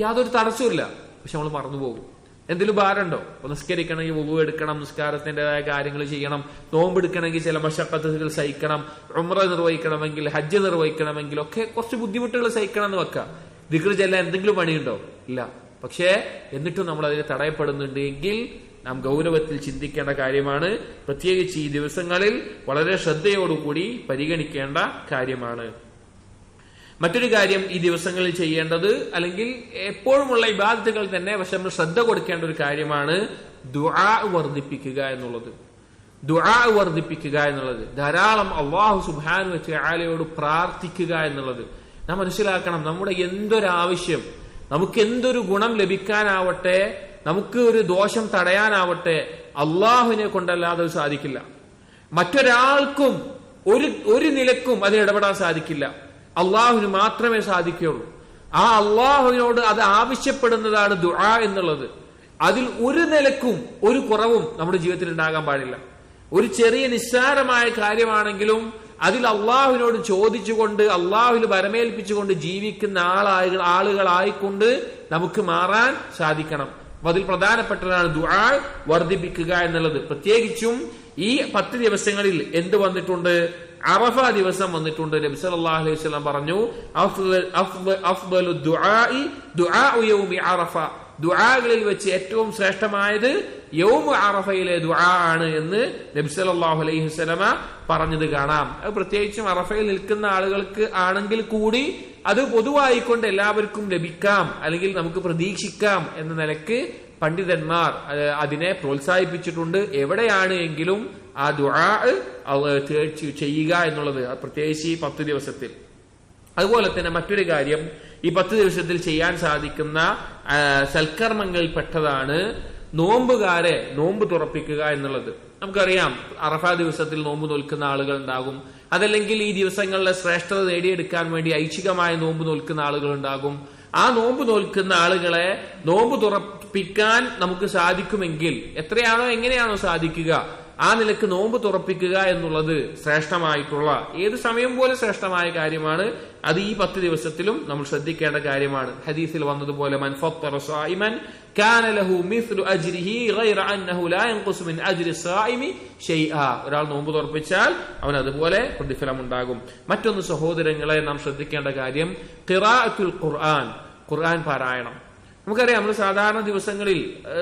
യാതൊരു തടസ്സമില്ല. പക്ഷെ നമ്മൾ മറന്നുപോകും. എന്തെങ്കിലും ഭാരമുണ്ടോ? നിസ്കരിക്കണമെങ്കിൽ വുളു എടുക്കണം, നിസ്കാരത്തിൻ്റെതായ കാര്യങ്ങൾ ചെയ്യണം, നോമ്പെടുക്കണമെങ്കിൽ ചില മശഖത്തുകൾ സഹിക്കണം, ഉംറ നിർവഹിക്കണമെങ്കിൽ, ഹജ്ജ് നിർവഹിക്കണമെങ്കിൽ ഒക്കെ കുറച്ച് ബുദ്ധിമുട്ടുകൾ സഹിക്കണം എന്ന് വെക്കാം. ദിക്ർ ചെല്ലാൻ എന്തെങ്കിലും പണിയുണ്ടോ? ഇല്ല. പക്ഷേ എന്നിട്ടും നമ്മൾ അതിന് തടയപ്പെടുന്നുണ്ട് എങ്കിൽ നാം ഗൗരവത്തിൽ ചിന്തിക്കേണ്ട കാര്യമാണ്. പ്രത്യേകിച്ച് ഈ ദിവസങ്ങളിൽ വളരെ ശ്രദ്ധയോടുകൂടി പരിഗണിക്കേണ്ട കാര്യമാണ്. മറ്റൊരു കാര്യം ഈ ദിവസങ്ങളിൽ ചെയ്യേണ്ടത്, അല്ലെങ്കിൽ എപ്പോഴുമുള്ള ഇബാദത്തുകൾ തന്നെ പക്ഷെ നമ്മൾ ശ്രദ്ധ കൊടുക്കേണ്ട ഒരു കാര്യമാണ് ദുആ വർദ്ധിപ്പിക്കുക എന്നുള്ളത്. ദുആ വർദ്ധിപ്പിക്കുക എന്നുള്ളത്, ധാരാളം അല്ലാഹു സുബ്ഹാനഹു വ തആലയോട് പ്രാർത്ഥിക്കുക എന്നുള്ളത്. നാം മനസ്സിലാക്കണം, നമ്മുടെ എന്തൊരാവശ്യം, നമുക്ക് എന്തൊരു ഗുണം ലഭിക്കാനാവട്ടെ, നമുക്ക് ഒരു ദോഷം തടയാനാവട്ടെ, അള്ളാഹുവിനെ കൊണ്ടല്ലാതെ അത് സാധിക്കില്ല. മറ്റൊരാൾക്കും ഒരു നിലക്കും അതിന് ഇടപെടാൻ സാധിക്കില്ല. അള്ളാഹുവിന് മാത്രമേ സാധിക്കുകയുള്ളൂ. ആ അള്ളാഹുവിനോട് അത് ആവശ്യപ്പെടുന്നതാണ് ദുആ എന്നുള്ളത്. അതിൽ ഒരു നിലക്കും ഒരു കുറവും നമ്മുടെ ജീവിതത്തിൽ ഉണ്ടാകാൻ പാടില്ല. ഒരു ചെറിയ നിസ്സാരമായ കാര്യമാണെങ്കിലും അതിൽ അള്ളാഹുവിനോട് ചോദിച്ചുകൊണ്ട്, അള്ളാഹുവിൽ വരമേൽപ്പിച്ചുകൊണ്ട് ജീവിക്കുന്ന ആളുകളായിക്കൊണ്ട് നമുക്ക് മാറാൻ സാധിക്കണം. അപ്പൊ അതിൽ പ്രധാനപ്പെട്ടതാണ് ദുആ വർദ്ധിപ്പിക്കുക എന്നുള്ളത്. പ്രത്യേകിച്ചും ഈ 10 ദിവസങ്ങളിൽ എന്ത് വന്നിട്ടുണ്ട്? അറഫ ദിവസം വന്നിട്ടുണ്ട്. നബി സല്ലല്ലാഹു അലൈഹി വസല്ലം പറഞ്ഞു, അഫ്ദലു ദുആഇ ദുആഉ യൗമി അറഫ, ദുആകളിൽ വെച്ച് ഏറ്റവും ശ്രേഷ്ഠമായത് യൗമു അറഫയിലെ ദുആ ആണ് എന്ന് നബി സല്ലല്ലാഹു അലൈഹി വസല്ലമ പറഞ്ഞത് കാണാം. അത് പ്രത്യേകിച്ചും അറഫയിൽ നിൽക്കുന്ന ആളുകൾക്ക് ആണെങ്കിൽ കൂടി അത് പൊതുവായിക്കൊണ്ട് എല്ലാവർക്കും ലഭിക്കാം, അല്ലെങ്കിൽ നമുക്ക് പ്രതീക്ഷിക്കാം എന്ന നിലക്ക് പണ്ഡിതന്മാർ അതിനെ പ്രോത്സാഹിപ്പിച്ചിട്ടുണ്ട്. എവിടെയാണ് എങ്കിലും ആ ദുആ ചെയ്യുക എന്നുള്ളത്, പ്രത്യേകിച്ച് ഈ 10 ദിവസത്തിൽ. അതുപോലെ തന്നെ മറ്റൊരു കാര്യം, ഈ 10 ദിവസത്തിൽ ചെയ്യാൻ സാധിക്കുന്ന സൽക്കർമ്മങ്ങളിൽ പെട്ടതാണ് നോമ്പുകാരെ നോമ്പ് തുറപ്പിക്കുക എന്നുള്ളത്. നമുക്കറിയാം, അറഫ ദിവസത്തിൽ നോമ്പ് നോൽക്കുന്ന ആളുകൾ ഉണ്ടാകും. അതല്ലെങ്കിൽ ഈ ദിവസങ്ങളിലെ ശ്രേഷ്ഠത നേടിയെടുക്കാൻ വേണ്ടി ഐച്ഛികമായ നോമ്പ് നോൽക്കുന്ന ആളുകൾ ഉണ്ടാകും. ആ നോമ്പ് നോൽക്കുന്ന ആളുകളെ നോമ്പ് തുറപ്പിക്കാൻ നമുക്ക് സാധിക്കുമെങ്കിൽ, എത്രയാണോ എങ്ങനെയാണോ സാധിക്കുക ആ നിലക്ക് നോമ്പ് തുറപ്പിക്കുക എന്നുള്ളത് ശ്രേഷ്ഠമായിട്ടുള്ള, ഏത് സമയം പോലെ ശ്രേഷ്ഠമായ കാര്യമാണ്. അത് ഈ 10 ദിവസത്തിലും നമ്മൾ ശ്രദ്ധിക്കേണ്ട കാര്യമാണ്. ഹദീസിൽ വന്നതുപോലെ, മൻ ഫത്തറ സായിമൻ കാന ലഹു മിസ്ലു അജ്രിഹി ഗൈറ അന്നഹു ലാ യൻഖുസു മിൻ അജ്രി സായിമി ഷൈആ. ഒരാൾ നോമ്പ് തുറപ്പിച്ചാൽ അവൻ അതുപോലെ പ്രതിഫലം ഉണ്ടാകും. മറ്റൊന്ന് സഹോദരങ്ങളെ, നാം ശ്രദ്ധിക്കേണ്ട കാര്യം ഖിറാഅത്തുൽ ഖുർആൻ, ഖുർആൻ പാരായണം. നമുക്കറിയാം, നമ്മൾ സാധാരണ ദിവസങ്ങളിൽ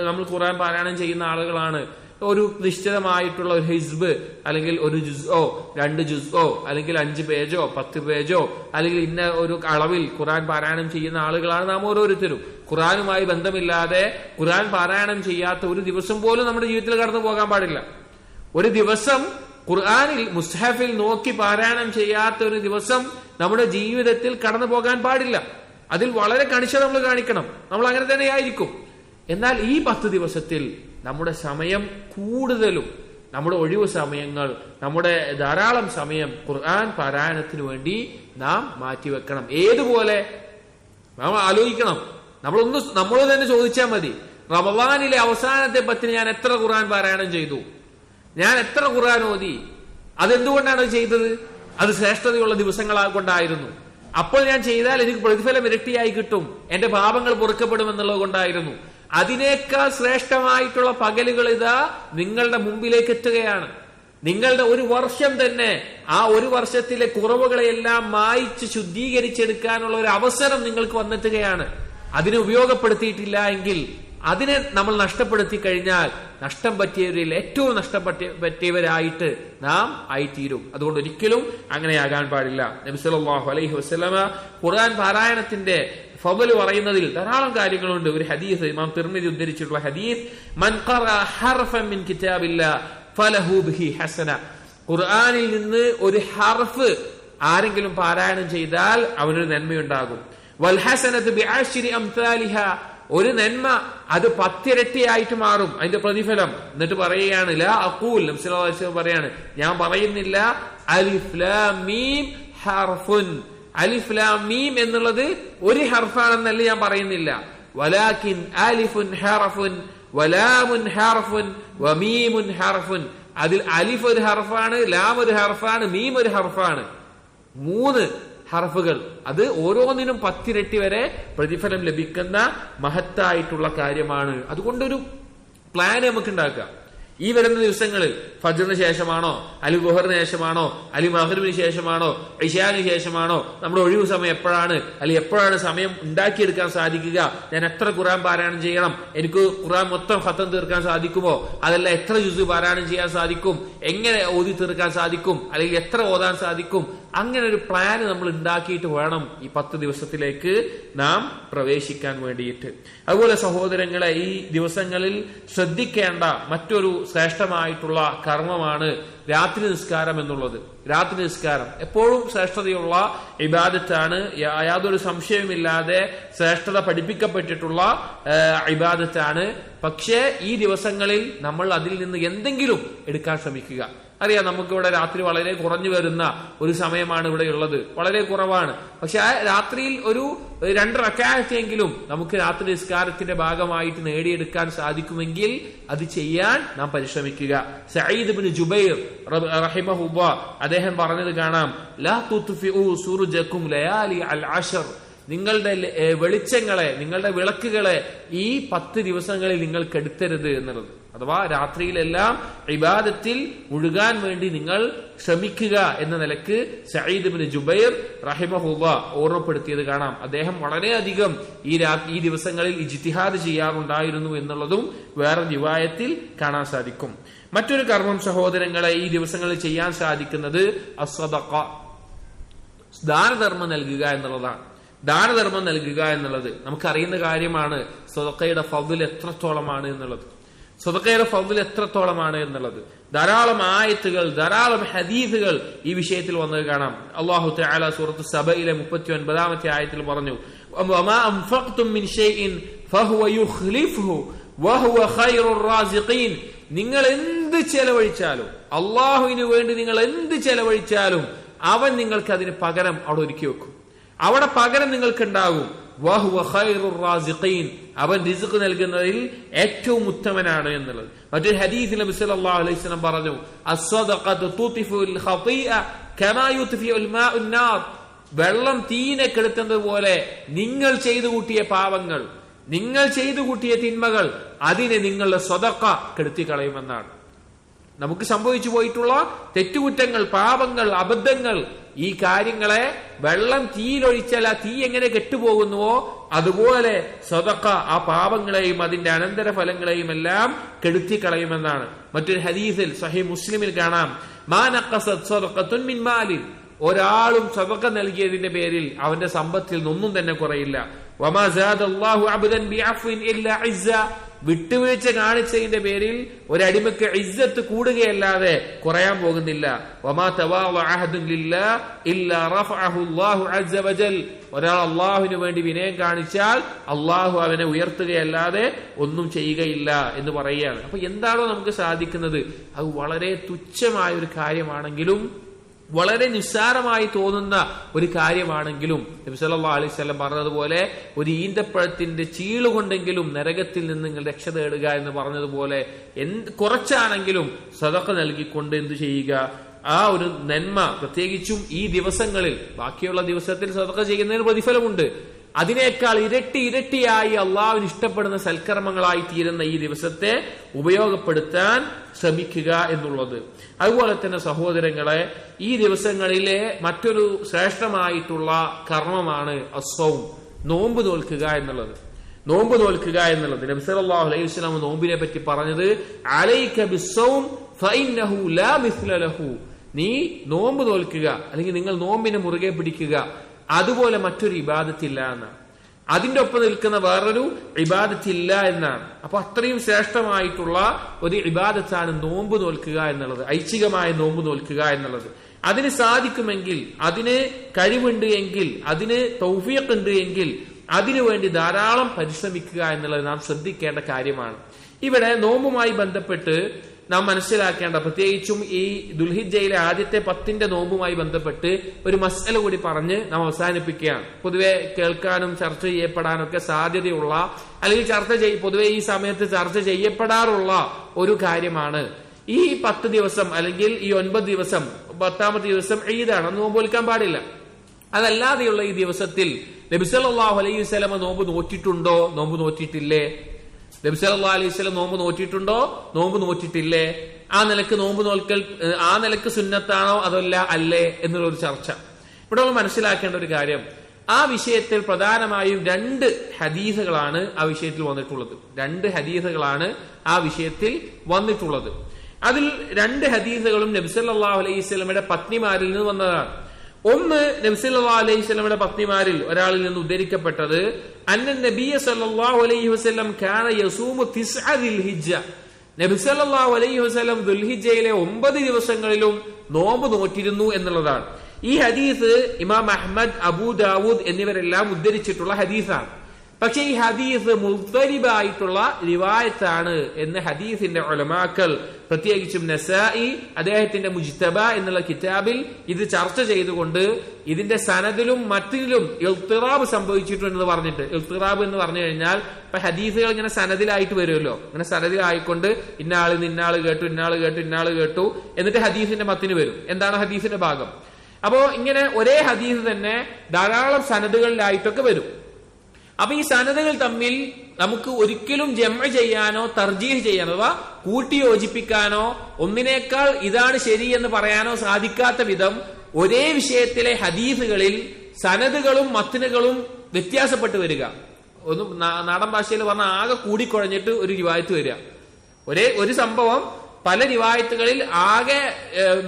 നമ്മൾ ഖുർആൻ പാരായണം ചെയ്യുന്ന ആളുകളാണ്. ഒരു നിശ്ചിതമായിട്ടുള്ള ഒരു ഹിസ്ബ് അല്ലെങ്കിൽ ഒരു ജുസ്ഓ 2 ജുസ്ഓ അല്ലെങ്കിൽ 5 പേജോ 10 പേജോ അല്ലെങ്കിൽ ഇന്ന ഒരു അളവിൽ ഖുർആൻ പാരായണം ചെയ്യുന്ന ആളുകളാണ് നാം ഓരോരുത്തരും. ഖുർആനുമായി ബന്ധമില്ലാതെ ഖുർആൻ പാരായണം ചെയ്യാത്ത ഒരു ദിവസം പോലും നമ്മുടെ ജീവിതത്തിൽ കടന്നു പോകാൻ പാടില്ല. ഒരു ദിവസം ഖുർആനിൽ മുസ്ഹഫിൽ നോക്കി പാരായണം ചെയ്യാത്ത ഒരു ദിവസം നമ്മുടെ ജീവിതത്തിൽ കടന്നു പോകാൻ പാടില്ല. അതിൽ വളരെ കണിശത നമ്മൾ കാണിക്കണം. നമ്മൾ അങ്ങനെ തന്നെയായിരിക്കും. എന്നാൽ ഈ 10 ദിവസത്തിൽ നമ്മുടെ സമയം കൂടുതലും, നമ്മുടെ ഒഴിവ് സമയങ്ങൾ, നമ്മുടെ ധാരാളം സമയം ഖുർആൻ പാരായണത്തിന് വേണ്ടി നാം മാറ്റിവെക്കണം. ഏതുപോലെ നാം ആലോചിക്കണം. നമ്മൾ തന്നെ ചോദിച്ചാൽ മതി, റമളാനിലെ അവസാനത്തെ 10 ഞാൻ എത്ര ഖുർആൻ പാരായണം ചെയ്തു, ഞാൻ എത്ര ഖുർആൻ ഓതി, അതെന്തുകൊണ്ടാണ് ചെയ്തത്? അത് ശ്രേഷ്ഠതയുള്ള ദിവസങ്ങൾ കൊണ്ടായിരുന്നു. അപ്പോൾ ഞാൻ ചെയ്താൽ എനിക്ക് പ്രതിഫലം ഇരട്ടിയായി കിട്ടും, എന്റെ പാപങ്ങൾ പൊറുക്കപ്പെടുമെന്നുള്ളത് കൊണ്ടായിരുന്നു. അതിനേക്കാൾ ശ്രേഷ്ഠമായിട്ടുള്ള പകലുകൾ ഇതാ നിങ്ങളുടെ മുമ്പിലേക്ക് എത്തുകയാണ്. നിങ്ങളുടെ ഒരു വർഷം തന്നെ ആ ഒരു വർഷത്തിലെ കുറവുകളെല്ലാം മായ്ച്ച് ശുദ്ധീകരിച്ചെടുക്കാനുള്ള ഒരു അവസരം നിങ്ങൾക്ക് വന്നെത്തുകയാണ്. അതിനെ ഉപയോഗപ്പെടുത്തിയിട്ടില്ല എങ്കിൽ, അതിനെ നമ്മൾ നഷ്ടപ്പെടുത്തി കഴിഞ്ഞാൽ നഷ്ടം പറ്റിയവരിൽ ഏറ്റവും നഷ്ടപ്പെട്ടവരായിട്ട് നാം ആയിത്തീരും. അതുകൊണ്ട് ഒരിക്കലും അങ്ങനെയാകാൻ പാടില്ല. നബി സല്ലല്ലാഹു അലൈഹി വസല്ലമ ഖുർആൻ പാരായണത്തിന്റെ ഫള് പറയുന്നതിൽ ധാരാളം കാര്യങ്ങളുണ്ട്. ഒരു ഹദീസ് ഇമാം തിർമിദി ഉദ്ധരിച്ചിട്ടുള്ള ഹദീസ്, മൻ ഖറഅ ഹർഫൻ മിൻ കിതാബില്ലാഹ് ഫലഹു ബിഹി ഹസന. ഖുർആനിൽ നിന്ന് ഒരു ഹർഫ് ആരെങ്കിലും പാരായണം ചെയ്താൽ അവനൊരു നന്മയുണ്ടാകും. വൽ ഹസനതു ബിഅശ്രി അംസാലിഹാ, ഒരു നന്മ അത് 10 ഇരട്ടിയായിട്ട് മാറും അതിന്റെ പ്രതിഫലം. എന്നിട്ട് പറയുകയാണ്, ലാ അഖൂൽ, നബി സല്ലല്ലാഹു അലൈഹി വസല്ലം പറയാണ്, ഞാൻ പറയുന്നില്ല അലിഫ് ലാം മീം ഹർഫുൻ, അലിഫ് ലാം മീം എന്നുള്ളത് ഒരു ഹർഫാണെന്നല്ല ഞാൻ പറയുന്നില്ല. വലാകിൻ അലിഫുൻ ഹർഫുൻ വലാമുൻ ഹർഫുൻ വമീമുൻ ഹർഫുൻ. അതിൽ അലിഫ് ഒരു ഹർഫാണ്, ലാം ഒരു ഹർഫാണ്, മീം ഒരു ഹർഫാണ്. 3 ഹർഫുകൾ. അത് ഓരോന്നിനും 10 ഇരട്ടി വരെ പ്രതിഫലം ലഭിക്കുന്ന മഹത്തായിട്ടുള്ള കാര്യമാണ്. അതുകൊണ്ടൊരു പ്ലാൻ നമുക്ക് ഉണ്ടാക്കാം. ഈ വരുന്ന ദിവസങ്ങളിൽ ഫജ്റിന് ശേഷമാണോ, അലി ളുഹറിന് ശേഷമാണോ, അലി മഗ്രിബിന് ശേഷമാണോ, ഇശാന് ശേഷമാണോ, നമ്മുടെ ഒഴിവ് സമയം എപ്പോഴാണ്, അല്ലെങ്കിൽ എപ്പോഴാണ് സമയം ഉണ്ടാക്കിയെടുക്കാൻ സാധിക്കുക, ഞാൻ എത്ര ഖുർആൻ പാരായണം ചെയ്യണം, എനിക്ക് ഖുർആൻ മൊത്തം ഖത്തം തീർക്കാൻ സാധിക്കുമോ, അതല്ല എത്ര ജുസ് പാരായണം ചെയ്യാൻ സാധിക്കും, എങ്ങനെ ഓതി തീർക്കാൻ സാധിക്കും, അല്ലെങ്കിൽ എത്ര ഓതാൻ സാധിക്കും, അങ്ങനെ ഒരു പ്ലാൻ നമ്മൾ ഉണ്ടാക്കിയിട്ട് വേണം ഈ 10 ദിവസത്തിലേക്ക് നാം പ്രവേശിക്കാൻ വേണ്ടിയിട്ട്. അതുപോലെ സഹോദരങ്ങളെ, ഈ ദിവസങ്ങളിൽ ശ്രദ്ധിക്കേണ്ട മറ്റൊരു ശ്രേഷ്ഠമായിട്ടുള്ള കർമ്മമാണ് രാത്രി നിസ്കാരം എന്നുള്ളത്. രാത്രി നിസ്കാരം എപ്പോഴും ശ്രേഷ്ഠതയുള്ള ഇബാദത്താണ്. യാതൊരു സംശയവുമില്ലാതെ ശ്രേഷ്ഠത പഠിപ്പിക്കപ്പെട്ടിട്ടുള്ള ഇബാദത്താണ്. പക്ഷേ ഈ ദിവസങ്ങളിൽ നമ്മൾ അതിൽ നിന്ന് എന്തെങ്കിലും എടുക്കാൻ ശ്രമിക്കുക. അറിയാം, നമുക്കിവിടെ രാത്രി വളരെ കുറഞ്ഞു വരുന്ന ഒരു സമയമാണ് ഇവിടെ ഉള്ളത്, വളരെ കുറവാണ്. പക്ഷെ ആ രാത്രിയിൽ ഒരു 2 റക്അത്തെങ്കിലും നമുക്ക് രാത്രി നിസ്കാരത്തിന്റെ ഭാഗമായിട്ട് നേടിയെടുക്കാൻ സാധിക്കുമെങ്കിൽ അത് ചെയ്യാൻ നാം പരിശ്രമിക്കുക. സഈദ് ഇബ്നു ജുബൈർ റഹിമഹുല്ലാഹ് അദ്ദേഹം പറഞ്ഞത് കാണാം, ലാ തുത്ഫിഉ സുറുജകും ലയാലി അൽ അശർ. നിങ്ങളുടെ വെളിച്ചങ്ങളെ, നിങ്ങളുടെ വിളക്കുകളെ ഈ 10 ദിവസങ്ങളിൽ നിങ്ങൾ കെടുത്തരുത് എന്നുള്ളത്. അഥവാ രാത്രിയിലെല്ലാം ഇബാദത്തിൽ മുഴുകാൻ വേണ്ടി നിങ്ങൾ ശ്രമിക്കുക എന്ന നിലക്ക് സഈദ് ഇബ്നു ജുബൈർ റഹിമഹുല്ലാഹ് ഓർമ്മപ്പെടുത്തിയത് കാണാം. അദ്ദേഹം വളരെയധികം ഈ ദിവസങ്ങളിൽ ഇജ്തിഹാദ് ചെയ്യാറുണ്ടായിരുന്നു എന്നുള്ളതും വേറെ റിവായത്തിൽ കാണാൻ സാധിക്കും. മറ്റൊരു കർമ്മം സഹോദരങ്ങളെ ഈ ദിവസങ്ങളിൽ ചെയ്യാൻ സാധിക്കുന്നത് അസ്സദഖ, ദാനധർമ്മം നൽകുക എന്നുള്ളതാണ്. ദാനധർമ്മം നൽകുക എന്നുള്ളത് നമുക്കറിയുന്ന കാര്യമാണ്. സദഖയുടെ ഫദ്ൽ എത്രത്തോളമാണ് എന്നുള്ളത്, സദഖയുടെ ഫദ്ൽ എത്രത്തോളമാണ് എന്നുള്ളത് ധാരാളം ആയത്തുകൾ, ധാരാളം ഹദീസുകൾ ഈ വിഷയത്തിൽ വന്നത് കാണാം. അല്ലാഹു തആല സൂറത്ത് സബയിലെ 39-ാമത്തെ ആയത്തിൽ പറഞ്ഞു, വമാ അൻഫഖ്തും മിൻ ഷൈഇൻ ഫഹുവ യുഖ്ലിഫുഹു വഹുവ ഖൈറുർ റാസിഖീൻ. നിങ്ങൾ എന്ത് ചെലവഴിച്ചാലും, അല്ലാഹുവിന് വേണ്ടി നിങ്ങൾ എന്ത് ചെലവഴിച്ചാലും അവൻ നിങ്ങൾക്ക് അതിന് പകരം അവിടെ ഒരുക്കി വെക്കും. അവിടെ പകരം നിങ്ങൾക്ക് ഉണ്ടാകും. വഹുവ ഖൈറുർ റാസിഖീൻ, അവൻ റിസ്ഖ് നൽകുന്നതിൽ ഏറ്റവും ഉത്തമനാണ് എന്നുള്ളത്. മറ്റൊരു ഹദീസിൽ നബി സല്ലല്ലാഹു അലൈഹി വസല്ലം പറഞ്ഞു, അസ്സദഖതു തുത്ഫിഉൽ ഖതീഅ കമാ യുത്ഫിഉൽ മാഉൻ നാർ. വെള്ളം തീനെ കെടുത്തുന്നത് പോലെ നിങ്ങൾ ചെയ്തു കൂട്ടിയ പാവങ്ങൾ, നിങ്ങൾ ചെയ്തു കൂട്ടിയ തിന്മകൾ, അതിനെ നിങ്ങളുടെ സദഖ കെടുത്തി കളയുമെന്നാണ്. നമുക്ക് സംഭവിച്ചു പോയിട്ടുള്ള തെറ്റുകുറ്റങ്ങൾ, പാപങ്ങൾ, അബദ്ധങ്ങൾ ഈ കാര്യങ്ങളെ വെള്ളം തീയിലൊഴിച്ചാൽ ആ തീ എങ്ങനെ കെട്ടുപോകുന്നുവോ അതുപോലെ സദഖ ആ പാപങ്ങളെയും അതിന്റെ അനന്തരഫലങ്ങളെയും എല്ലാം കെടുത്തിക്കളയുമെന്നാണ്. മറ്റൊരു ഹദീസിൽ സ്വഹീഹ് മുസ്ലിമിൽ കാണാം, മാ നഖസത് സദഖത്തുൻ മിൻ മാലിൻ, ഒരാളും സദഖ നൽകിയതിന്റെ പേരിൽ അവന്റെ സമ്പത്തിൽ ഒന്നും തന്നെ കുറയില്ല. വമാ സാദല്ലാഹു അബ്ദൻ ബിഅഫ്വിൻ ഇല്ലാ ഇസ്സ, വിട്ടുവീഴ്ച കാണിച്ചതിന്റെ പേരിൽ ഒരടിമക്ക് ഇസ്സത്ത് കൂടുകയല്ലാതെ കുറയാൻ പോകുന്നില്ല. വമാ തവാളഅ അഹദുൻ ലില്ലാഹ് ഇല്ലാ റഫഅഹു അല്ലാഹു അസ്സ വജൽ, ഒരാൾ അല്ലാഹുവിന് വേണ്ടി വിനയം കാണിച്ചാൽ അല്ലാഹു അവനെ ഉയർത്തുകയല്ലാതെ ഒന്നും ചെയ്യുകയില്ല എന്ന് പറയുകയാണ്. അപ്പൊ എന്താണോ നമുക്ക് സാധിക്കുന്നത് അത് വളരെ തുച്ഛമായ ഒരു കാര്യമാണെങ്കിലും വളരെ നിസ്സാരമായി തോന്നുന്ന ഒരു കാര്യമാണെങ്കിലും നബി സല്ലല്ലാഹു അലൈഹി വസല്ലം പറഞ്ഞതുപോലെ ഒരു ഈന്തപ്പഴത്തിന്റെ ചീളുകൊണ്ടെങ്കിലും നരകത്തിൽ നിന്ന് നിങ്ങൾ രക്ഷ തേടുക എന്ന് പറഞ്ഞതുപോലെ കുറച്ചാണെങ്കിലും സദഖ നൽകിക്കൊണ്ട് എന്തു ചെയ്യുക, ആ ഒരു നന്മ, പ്രത്യേകിച്ചും ഈ ദിവസങ്ങളിൽ, ബാക്കിയുള്ള ദിവസത്തിൽ സദഖ ചെയ്യുന്നതിന് പ്രതിഫലമുണ്ട്, അതിനേക്കാൾ ഇരട്ടിയായി അള്ളാഹുവിന് ഇഷ്ടപ്പെടുന്ന സൽക്കർമ്മങ്ങളായി തീരുന്ന ഈ ദിവസത്തെ ഉപയോഗപ്പെടുത്താൻ ശ്രമിക്കുക എന്നുള്ളത്. അതുപോലെ തന്നെ സഹോദരങ്ങളെ, ഈ ദിവസങ്ങളിലെ മറ്റൊരു ശ്രേഷ്ഠമായിട്ടുള്ള കർമ്മമാണ് അസ്സൗം, നോമ്പ് നോൽക്കുക എന്നുള്ളത്. നോമ്പ് നോൽക്കുക എന്നുള്ളത് നബി സല്ലല്ലാഹു അലൈഹി വസല്ലം നോമ്പിനെ പറ്റി പറഞ്ഞത് അലൈക ബിസ്സൗം ഫഇന്നഹു ലാ മിസ്ല ലഹു, നീ നോമ്പ് നോൽക്കുക, അല്ലെങ്കിൽ നിങ്ങൾ നോമ്പിനെ മുറുകെ പിടിക്കുക, അതുപോലെ മറ്റൊരു ഇബാദത്തില്ല എന്നാണ്. അതിന്റെ ഒപ്പം നിൽക്കുന്ന വേറൊരു ഇബാദത്തില്ല എന്നാണ്. അപ്പൊ അത്രയും ശ്രേഷ്ഠമായിട്ടുള്ള ഒരു ഇബാദത്താണ് നോമ്പ് നോൽക്കുക എന്നുള്ളത്, ഐച്ഛികമായ നോമ്പ് നോൽക്കുക എന്നുള്ളത്. അതിന് സാധിക്കുമെങ്കിൽ, അതിന് കഴിവുണ്ട് എങ്കിൽ, അതിന് തൗഫീഖ് ഉണ്ട് എങ്കിൽ അതിനുവേണ്ടി ധാരാളം പരിശ്രമിക്കുക എന്നുള്ളത് നാം ശ്രദ്ധിക്കേണ്ട കാര്യമാണ്. ഇവിടെ നോമ്പുമായി ബന്ധപ്പെട്ട് നാം മനസ്സിലാക്കേണ്ട, പ്രത്യേകിച്ചും ഈ ദുൽഹിജ്ജയിലെ ആദ്യത്തെ 10 നോമ്പുമായി ബന്ധപ്പെട്ട് ഒരു മസ്അല കൂടി പറഞ്ഞ് നാം അവസാനിപ്പിക്കുകയാണ്. പൊതുവെ കേൾക്കാനും ചർച്ച ചെയ്യപ്പെടാനൊക്കെ സാധ്യതയുള്ള, അല്ലെങ്കിൽ പൊതുവെ ഈ സമയത്ത് ചർച്ച ചെയ്യപ്പെടാറുള്ള ഒരു കാര്യമാണ് ഈ 10 ദിവസം അല്ലെങ്കിൽ ഈ 9 ദിവസം, 10ാമത്തെ ദിവസം ഈദാണ്, നോമ്പ് നോൽക്കാൻ പാടില്ല. അതല്ലാതെയുള്ള ഈ ദിവസത്തിൽ നബി സല്ലല്ലാഹു അലൈഹി വസല്ലം നോമ്പ് നോറ്റിട്ടുണ്ടോ, നോമ്പ് നോറ്റിട്ടില്ലേ? നബി സല്ലല്ലാഹു അലൈഹി വസല്ലം നോമ്പ് നോറ്റിട്ടുണ്ടോ, നോമ്പ് നോറ്റിട്ടില്ലേ? ആ നിലക്ക് നോമ്പ് നോൽക്കൽ ആ നിലക്ക് സുന്നത്താണോ അതല്ല അല്ലേ എന്നുള്ളൊരു ചർച്ച. ഇവിടെ നമ്മൾ മനസ്സിലാക്കേണ്ട ഒരു കാര്യം, ആ വിഷയത്തിൽ പ്രധാനമായും 2 ഹദീസുകളാണ് ആ വിഷയത്തിൽ വന്നിട്ടുള്ളത്. 2 ഹദീസുകളാണ് ആ വിഷയത്തിൽ വന്നിട്ടുള്ളത്. അതിൽ 2 ഹദീസുകളും നബി സല്ലല്ലാഹു അലൈഹി വസല്ലമയുടെ പത്നിമാരിൽ നിന്ന് വന്നതാണ്. ഒന്ന്, നബി സല്ലല്ലാഹു അലൈഹി വസല്ലമയുടെ പത്നിമാരിൽ ഒരാളിൽ നിന്ന് ഉദ്ധരിക്കപ്പെട്ടത് അന്നൻ നബിയ സല്ലല്ലാഹു അലൈഹി വസല്ലം കാന യസൂമു 9 ദിൽഹിജ്ജ, നബി സല്ലല്ലാഹു അലൈഹി വസല്ലം ദുൽഹിജ്ജയിലെ 9 ദിവസങ്ങളിലും നോമ്പ് നോറ്റിരുന്നു എന്നുള്ളതാണ്. ഈ ഹദീസ് ഇമാം അഹ്മദ്, അബൂ ദാവൂദ് എന്നിവരെല്ലാം ഉദ്ധരിച്ചിട്ടുള്ള ഹദീസാണ്. പക്ഷെ ഈ ഹദീസ് മുദ്ദരിബായിട്ടുള്ള റിവായത്താണ് എന്ന് ഹദീസിന്റെ ഉലമാക്കൾ, പ്രത്യേകിച്ചും നസായി അദ്ദേഹത്തിന്റെ മുജ്തബ എന്നുള്ള കിതാബിൽ ഇത് ചർച്ച ചെയ്തുകൊണ്ട് ഇതിന്റെ സനദിലും മറ്റിലും ഇൽത്തിറാബ് സംഭവിച്ചിട്ടുണ്ടെന്ന് പറഞ്ഞിട്ട്, ഇൽത്തിറാബ് എന്ന് പറഞ്ഞു കഴിഞ്ഞാൽ ഇപ്പൊ ഹദീസുകൾ ഇങ്ങനെ സനദിലായിട്ട് വരുമല്ലോ, ഇങ്ങനെ സനദിലായിക്കൊണ്ട് ഇന്നാള് കേട്ടു, ഇന്നാള് കേട്ടു എന്നിട്ട് ഹദീസിന്റെ മത്തിന് വരും. എന്താണ് ഹദീസിന്റെ ഭാഗം? അപ്പോ ഇങ്ങനെ ഒരേ ഹദീസ് തന്നെ ധാരാളം സനദുകളിലായിട്ടൊക്കെ വരും. അപ്പൊ ഈ സനദുകൾ തമ്മിൽ നമുക്ക് ഒരിക്കലും ജംഅ് ചെയ്യാനോ തർജീഹ് ചെയ്യാനോ അഥവാ കൂട്ടിയോജിപ്പിക്കാനോ ഒന്നിനേക്കാൾ ഇതാണ് ശരി എന്ന് പറയാനോ സാധിക്കാത്ത വിധം ഒരേ വിഷയത്തിലെ ഹദീസുകളിൽ സനദുകളും മത്നുകളും വ്യത്യാസപ്പെട്ടു വരിക. ഒന്ന് നാടൻ ഭാഷയിൽ പറഞ്ഞാൽ ആകെ കൂടിക്കുഴഞ്ഞിട്ട് ഒരു റിവായത്ത് വരിക. ഒരു സംഭവം പല റിവായത്തുകളിൽ ആകെ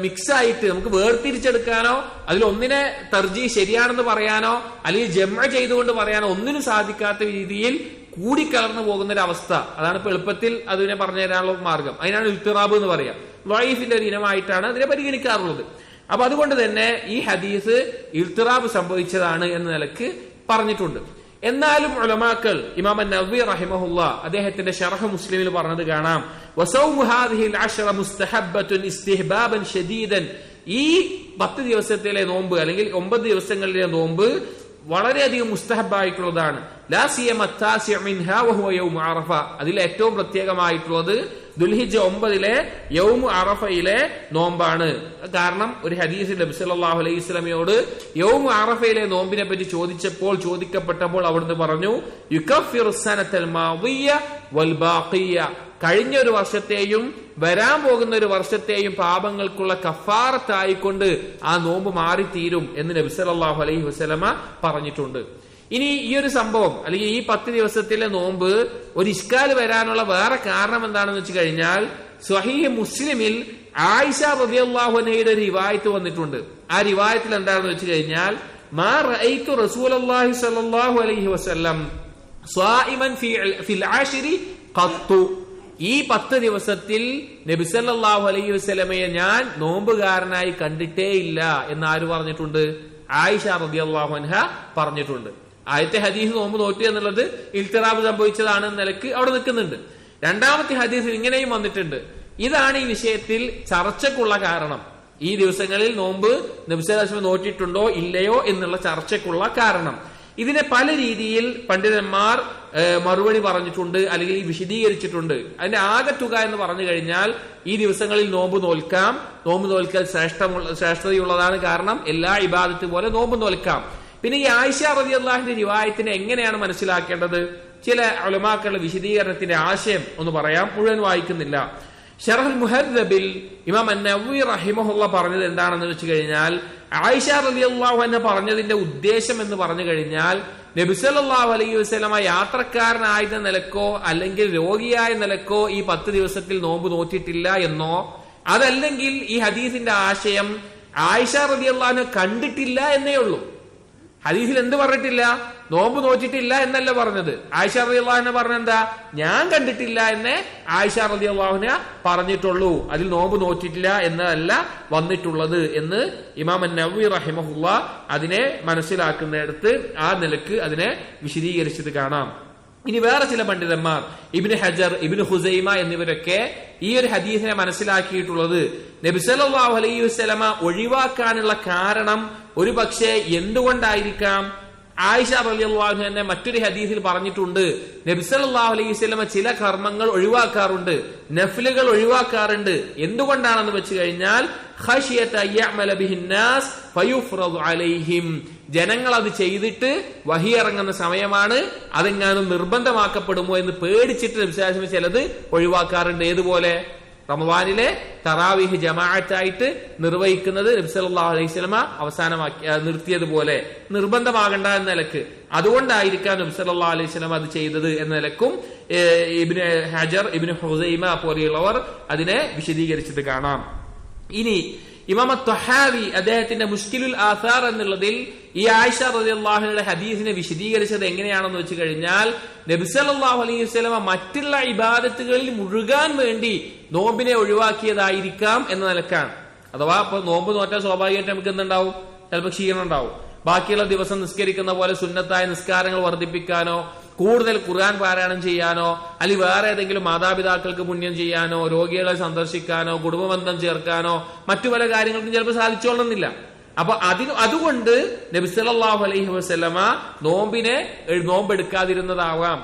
മിക്സ് ആയിട്ട് നമുക്ക് വേർതിരിച്ചെടുക്കാനോ അതിലൊന്നിനെ തർജീഹ് ശരിയാണെന്ന് പറയാനോ അല്ലെങ്കിൽ ജംഅ് ചെയ്തുകൊണ്ട് പറയാനോ ഒന്നിനും സാധിക്കാത്ത രീതിയിൽ കൂടിക്കലർന്നു പോകുന്ന ഒരു അവസ്ഥ. അതാണ് ഇപ്പൊ എളുപ്പത്തിൽ അതിനെ പറഞ്ഞു തരാനുള്ള മാർഗം. അതിനാണ് ഇൽത്തിറാബ് എന്ന് പറയാം. ളഈഫിന്റെ ഒരു ഇനമായിട്ടാണ് അതിനെ പരിഗണിക്കാറുള്ളത്. അപ്പൊ അതുകൊണ്ട് തന്നെ ഈ ഹദീസ് ഇൽത്തിറാബ് സംഭവിച്ചതാണ് എന്ന നിലക്ക് പറഞ്ഞിട്ടുണ്ട്. എന്നാലും ഉലമാക്കൾ, ഇമാം അൻ-നവവി റഹിമഹുല്ലാ അദ്ദേഹത്തിന്റെ ശർഹ് മുസ്ലിമിൽ പറഞ്ഞത് കാണാം, വസൗമു ഹാദിഹിൽ അശ്റ മുസ്തഹബ്ബത്തുൻ ഇസ്തിഹ്ബാബൻ ശദീദൻ, ഈ 10 ദിവസത്തിലെ നോമ്പ് അല്ലെങ്കിൽ 9 ദിവസങ്ങളിലെ നോമ്പ് വളരെയധികം മുസ്തഹബായിട്ടുള്ളതാണ്. ലാ സിയമ അത്താസിഉ മിൻഹാ വഹുവ യൗമു അറഫ, അതിൽ ഏറ്റവും പ്രത്യേകമായിട്ടുള്ളത് ദുൽഹിജ്ജ 9 യൗമു അറഫയിലെ നോമ്പാണ്. കാരണം ഒരു ഹദീസിൽ നബി സല്ലല്ലാഹു അലൈഹി വസല്ലമയോട് യൗമു അറഫയിലെ നോമ്പിനെ പറ്റി ചോദിക്കപ്പെട്ടപ്പോൾ അവിടുന്ന് പറഞ്ഞു, യുകഫിറു സനതൽ മാദിയ വൽ ബാഖിയ, കഴിഞ്ഞ ഒരു വർഷത്തെയും വരാൻ പോകുന്ന ഒരു വർഷത്തെയും പാപങ്ങൾക്കുള്ള കഫാറത്തായിക്കൊണ്ട് ആ നോമ്പ് മാറിത്തീരും എന്ന് നബി സല്ലല്ലാഹു അലൈഹി വസല്ലമ പറഞ്ഞിട്ടുണ്ട്. ഇനി ഈ ഒരു സംഭവം അല്ലെങ്കിൽ ഈ 10 ദിവസത്തിലെ നോമ്പ് ഒരു ഇഷ്കാൽ വരാനുള്ള വേറെ കാരണം എന്താണെന്ന് വെച്ച് കഴിഞ്ഞാൽ സ്വഹീഹ് മുസ്ലിമിൽ ആയിഷ റളിയല്ലാഹു അൻഹയുടെ ഒരു റിവായത്ത് വന്നിട്ടുണ്ട്. ആ റിവായത്തിൽ എന്താണെന്ന് വെച്ച് കഴിഞ്ഞാൽ മാ റഅയ്തു റസൂലുള്ളാഹി സ്വല്ലല്ലാഹു അലൈഹി വസല്ലം സ്വായിമൻ ഫിൽ ആശിരി ഖത്തു. ഈ 10 ദിവസത്തിൽ നബി സല്ലല്ലാഹു അലൈഹി വസല്ലമയെ ഞാൻ നോമ്പുകാരനായി കണ്ടിട്ടേ ഇല്ല എന്ന് ആര് പറഞ്ഞിട്ടുണ്ട്? ആയിഷ റളിയല്ലാഹു അൻഹ പറഞ്ഞിട്ടുണ്ട്. ആദ്യത്തെ ഹദീസ് നോമ്പ് നോറ്റി എന്നുള്ളത് ഇൽത്തിറാബ് സംഭവിച്ചതാണ് എന്ന നിലക്ക് അവിടെ നിൽക്കുന്നുണ്ട്. രണ്ടാമത്തെ ഹദീസിൽ ഇങ്ങനെയും വന്നിട്ടുണ്ട്. ഇതാണ് ഈ വിഷയത്തിൽ ചർച്ചക്കുള്ള കാരണം. ഈ ദിവസങ്ങളിൽ നോമ്പ് നബി സല്ലല്ലാഹു അലൈഹി വസല്ലം നോറ്റിട്ടുണ്ടോ ഇല്ലയോ എന്നുള്ള ചർച്ചക്കുള്ള കാരണം. ഇതിനെ പല രീതിയിൽ പണ്ഡിതന്മാർ മറുപടി പറഞ്ഞിട്ടുണ്ട്, അല്ലെങ്കിൽ വിശദീകരിച്ചിട്ടുണ്ട്. അതിന്റെ ആകെത്തുക എന്ന് പറഞ്ഞു കഴിഞ്ഞാൽ ഈ ദിവസങ്ങളിൽ നോമ്പ് നോൽക്കാം. നോമ്പ് നോൽക്കൽ ശ്രേഷ്ഠതയുള്ളതാണ്. കാരണം എല്ലാ ഇബാദത്ത് പോലെ നോമ്പ് നോൽക്കാം. പിന്നെ ഈ ആയിഷ റളിയല്ലാഹുവിന്റെ റിവായത്തിനെ എങ്ങനെയാണ് മനസ്സിലാക്കേണ്ടത്? ചില ഉലമാക്കളുടെ വിശദീകരണത്തിന്റെ ആശയം ഒന്ന് പറയാം, മുഴുവൻ വായിക്കുന്നില്ല. ശറഹുൽ മുഹദ്ദബിൽ ഇമാം അൻ-നവവി റഹിമഹുള്ള പറഞ്ഞത് എന്താണെന്ന് വെച്ച് കഴിഞ്ഞാൽ ആയിഷ റളിയല്ലാഹു അൻഹ പറഞ്ഞതിന്റെ ഉദ്ദേശം എന്ന് പറഞ്ഞു കഴിഞ്ഞാൽ നബി സല്ലല്ലാഹു അലൈഹി വസല്ലമ യാത്രക്കാരനായ നിലക്കോ അല്ലെങ്കിൽ രോഗിയായ നിലക്കോ ഈ 10 ദിവസത്തിൽ നോമ്പ് നോറ്റിട്ടില്ല എന്നോ, അതല്ലെങ്കിൽ ഈ ഹദീസിന്റെ ആശയം ആയിഷ റളിയല്ലാഹു അൻഹ കണ്ടിട്ടില്ല എന്നേ ഉള്ളൂ. ഹദീസിൽ എന്ത് പറഞ്ഞിട്ടില്ല? നോമ്പ് നോറ്റിട്ടില്ല എന്നല്ല പറഞ്ഞത്. ആയിഷ റളിയല്ലാഹു അൻഹ പറഞ്ഞെന്താ? ഞാൻ കണ്ടിട്ടില്ല എന്നേ ആയിഷ റളിയല്ലാഹു അൻഹ പറഞ്ഞിട്ടുള്ളൂ. അതിൽ നോമ്പ് നോറ്റിട്ടില്ല എന്നല്ല വന്നിട്ടുള്ളത് എന്ന് ഇമാം അൻ-നവവി റഹിമഹുള്ള അതിനെ മനസ്സിലാക്കുന്നിടത്ത് ആ നിലക്ക് അതിനെ വിശദീകരിച്ചത് കാണാം. ഇനി വേറെ ചില പണ്ഡിതന്മാർ ഇബ്നു ഹജർ, ഇബ്നു ഹുസൈമ എന്നിവരൊക്കെ ഈ ഒരു ഹദീസിനെ മനസ്സിലാക്കിയിട്ടുള്ളത് നബി സല്ലല്ലാഹു അലൈഹി വസല്ലമ ഒഴിവാക്കാനുള്ള കാരണം ഒരു പക്ഷേ എന്തുകൊണ്ടായിരിക്കാം? ആയിഷ റളിയല്ലാഹു അൻഹ തന്നെ മറ്റൊരു ഹദീസിൽ പറഞ്ഞിട്ടുണ്ട്, നബി സല്ലല്ലാഹു അലൈഹി വസല്ലമ ചില കർമ്മങ്ങൾ ഒഴിവാക്കാറുണ്ട്, നഫ്ലുകൾ ഒഴിവാക്കാറുണ്ട്. എന്തുകൊണ്ടാണെന്ന് വെച്ച് കഴിഞ്ഞാൽ ഖശിയത യഅമല ബിഹിന്നാസ് ഫയുഫ്റദു അലൈഹിം, ജനങ്ങൾ അത് ചെയ്തിട്ട് വഹി ഇറങ്ങുന്ന സമയമാണ്, അതെങ്ങാനും നിർബന്ധമാക്കപ്പെടുമോ എന്ന് പേടിച്ചിട്ട് നബി സല്ലല്ലാഹു അലൈഹി വസല്ലം ചിലത് ഒഴിവാക്കാറുണ്ട്. ഏതുപോലെ? റമദാനിലെ തറാവീഹ് ജമാഅത്തായിട്ട് നിർവഹിക്കുന്നത് നബി സല്ലല്ലാഹു അലൈഹി വസല്ലം അവസാനമാക്കി നിർത്തിയതുപോലെ നിർബന്ധമാകണ്ട എന്ന നിലക്ക്, അതുകൊണ്ടായിരിക്കാം നബി സല്ലല്ലാഹു അലൈഹി വസല്ലം അത് ചെയ്തത് എന്ന നിലക്കും ഇബ്നു ഹജർ, ഇബ്നു ഹുസൈമ പോലെയുള്ളവർ അതിനെ വിശദീകരിച്ചത് കാണാം. ഇനി ഇമാം ത്വഹാവി അദ്ദേഹത്തിന്റെ മുശ്കിലുൽ ആസാർ എന്നുള്ളതിൽ ഈ ആയിഷ റളിയല്ലാഹു അൻഹയുടെ ഹദീസിനെ വിശദീകരിച്ചത് എങ്ങനെയാണെന്ന് വെച്ച് കഴിഞ്ഞാൽ നബി സല്ലല്ലാഹു അലൈഹി വസല്ലം മറ്റുള്ള ഇബാദത്തുകളിൽ മുഴുകാൻ വേണ്ടി നോമ്പിനെ ഒഴിവാക്കിയതായിരിക്കാം എന്ന നിലക്കാണ്. അഥവാ ഇപ്പൊ നോമ്പ് നോറ്റാൽ സ്വാഭാവികമായിട്ട് നമുക്ക് എന്തുണ്ടാവും? ചിലപ്പോൾ ക്ഷീണം ഉണ്ടാവും. ബാക്കിയുള്ള ദിവസം നിസ്കരിക്കുന്ന പോലെ സുന്നത്തായ നിസ്കാരങ്ങൾ വർദ്ധിപ്പിക്കാനോ, കൂടുതൽ ഖുർആൻ പാരായണം ചെയ്യാനോ, അല്ലെങ്കിൽ വേറെ ഏതെങ്കിലും മാതാപിതാക്കൾക്ക് പുണ്യം ചെയ്യാനോ, രോഗികളെ സന്ദർശിക്കാനോ, കുടുംബബന്ധം ചേർക്കാനോ, മറ്റു പല കാര്യങ്ങൾക്കും ചിലപ്പോൾ സാധിച്ചോളണമെന്നില്ല. അപ്പൊ അതുകൊണ്ട് നബി സല്ലല്ലാഹു അലൈഹി വസല്ലമ നോമ്പെടുക്കാതിരുന്നതാവാം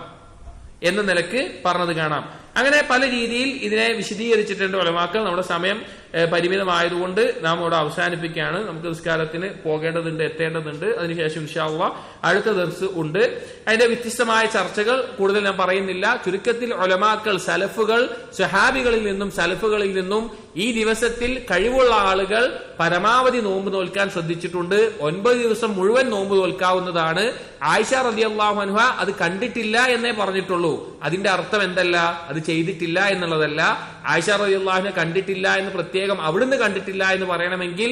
എന്ന നിലക്ക് പറഞ്ഞത് കാണാം. അങ്ങനെ പല രീതിയിൽ ഇതിനെ വിശദീകരിച്ചിട്ടുണ്ട് ഉലമാക്കൾ. നമ്മുടെ സമയം പരിമിതമായതുകൊണ്ട് നാം ഇവിടെ അവസാനിപ്പിക്കുകയാണ്. നമുക്ക് നിസ്കാരത്തിന് പോകേണ്ടതുണ്ട്, എത്തേണ്ടതുണ്ട്. അതിനുശേഷം ഇൻഷാ അല്ലാഹ് അടുത്ത ദർസ് ഉണ്ട്. അതിന്റെ വ്യത്യസ്തമായ ചർച്ചകൾ കൂടുതൽ ഞാൻ പറയുന്നില്ല. ചുരുക്കത്തിൽ ഉലമാക്കൾ, സലഫുകൾ, സ്വഹാബികളിൽ നിന്നും സലഫുകളിൽ നിന്നും ഈ ദിവസത്തിൽ കഴിവുള്ള ആളുകൾ പരമാവധി നോമ്പ് നോൽക്കാൻ ശ്രദ്ധിച്ചിട്ടുണ്ട്. 9 ദിവസം മുഴുവൻ നോമ്പ് നോൽക്കാവുന്നതാണ്. ആയിഷ റളിയല്ലാഹു അൻഹ അത് കണ്ടിട്ടില്ല എന്നേ പറഞ്ഞിട്ടുള്ളൂ. അതിന്റെ അർത്ഥം എന്തല്ല? അത് ചെയ്തിട്ടില്ല എന്നുള്ളതല്ല. ആയിഷ റളിയല്ലാഹു അൻഹ കണ്ടിട്ടില്ല എന്ന് പ്രത്യേകം അവിടുന്ന് കണ്ടിട്ടില്ല എന്ന് പറയണമെങ്കിൽ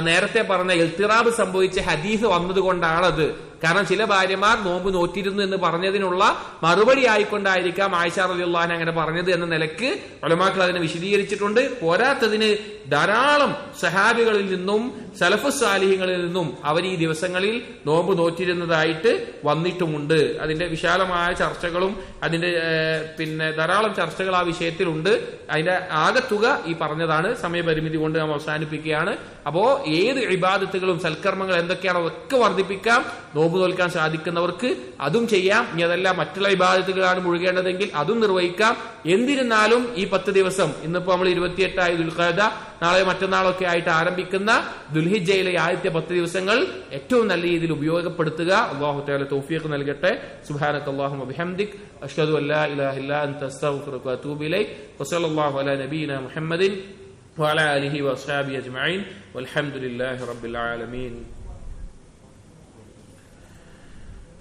നേരത്തെ പറഞ്ഞ ഇൽത്തിറാബ് സംഭവിച്ച ഹദീസ് വന്നതുകൊണ്ടാണത്. കാരണം ചില ഭാര്യമാർ നോമ്പ് നോറ്റിരുന്നു എന്ന് പറഞ്ഞതിനുള്ള മറുപടി ആയിക്കൊണ്ടായിരിക്കാം ആയിഷ റളിയല്ലാഹു അൻഹ അങ്ങനെ പറഞ്ഞത് എന്ന നിലക്ക് ഉലമാക്കൾ അതിനെ വിശദീകരിച്ചിട്ടുണ്ട്. പോരാത്തതിന് ധാരാളം സഹാബികളിൽ നിന്നും സലഫുസ് സാലിഹ്യങ്ങളിൽ നിന്നും അവർ ഈ ദിവസങ്ങളിൽ നോമ്പ് നോറ്റിരുന്നതായിട്ട് വന്നിട്ടുമുണ്ട്. അതിന്റെ വിശാലമായ ചർച്ചകളും അതിന്റെ ധാരാളം ചർച്ചകൾ ആ വിഷയത്തിലുണ്ട്. അതിന്റെ ആകെത്തുക ഈ പറഞ്ഞതാണ്. സമയപരിമിതി കൊണ്ട് നാം അവസാനിപ്പിക്കുകയാണ്. അപ്പോ ഏത് ഇബാദത്തുകളും സൽക്കർമ്മങ്ങൾ എന്തൊക്കെയാണോ അതൊക്കെ വർദ്ധിപ്പിക്കാം. നോമ്പ് നോൽക്കാൻ സാധിക്കുന്നവർക്ക് അതും ചെയ്യാം. ഇനി അതല്ല മറ്റുള്ള ഇബാദത്തുകളാണ് മുഴുകേണ്ടതെങ്കിൽ അതും നിർവഹിക്കാം. എന്നിരുന്നാലും ഈ 10 ദിവസം, ഇന്നിപ്പോ നമ്മൾ 28 ദുൽഖഅദ, നാളെ മറ്റന്നാളൊക്കെ ആയിട്ട് ആരംഭിക്കുന്ന ദുൽഹിജ്ജയിലെ ആദ്യത്തെ 10 ദിവസങ്ങൾ ഏറ്റവും നല്ല രീതിയിൽ ഉപയോഗപ്പെടുത്തുക. അല്ലാഹു തആല തൗഫീഖ് നൽകട്ടെ. സുബ്ഹാനകല്ലാഹുമ്മ വബിഹംദിക് അഷ്ഹദു അല്ലാ ഇലാഹ ഇല്ലാ അൻത അസ്തഗ്ഫിറുക വഅതൂബു ഇലൈക് വസല്ലല്ലാഹു അലാ നബിയിനാ മുഹമ്മദിൻ വഅലാ ആലിഹി വഅസ്ഹാബിഹി അജ്മഈൻ വൽഹംദുലില്ലാഹി റബ്ബിൽ ആലമീൻ.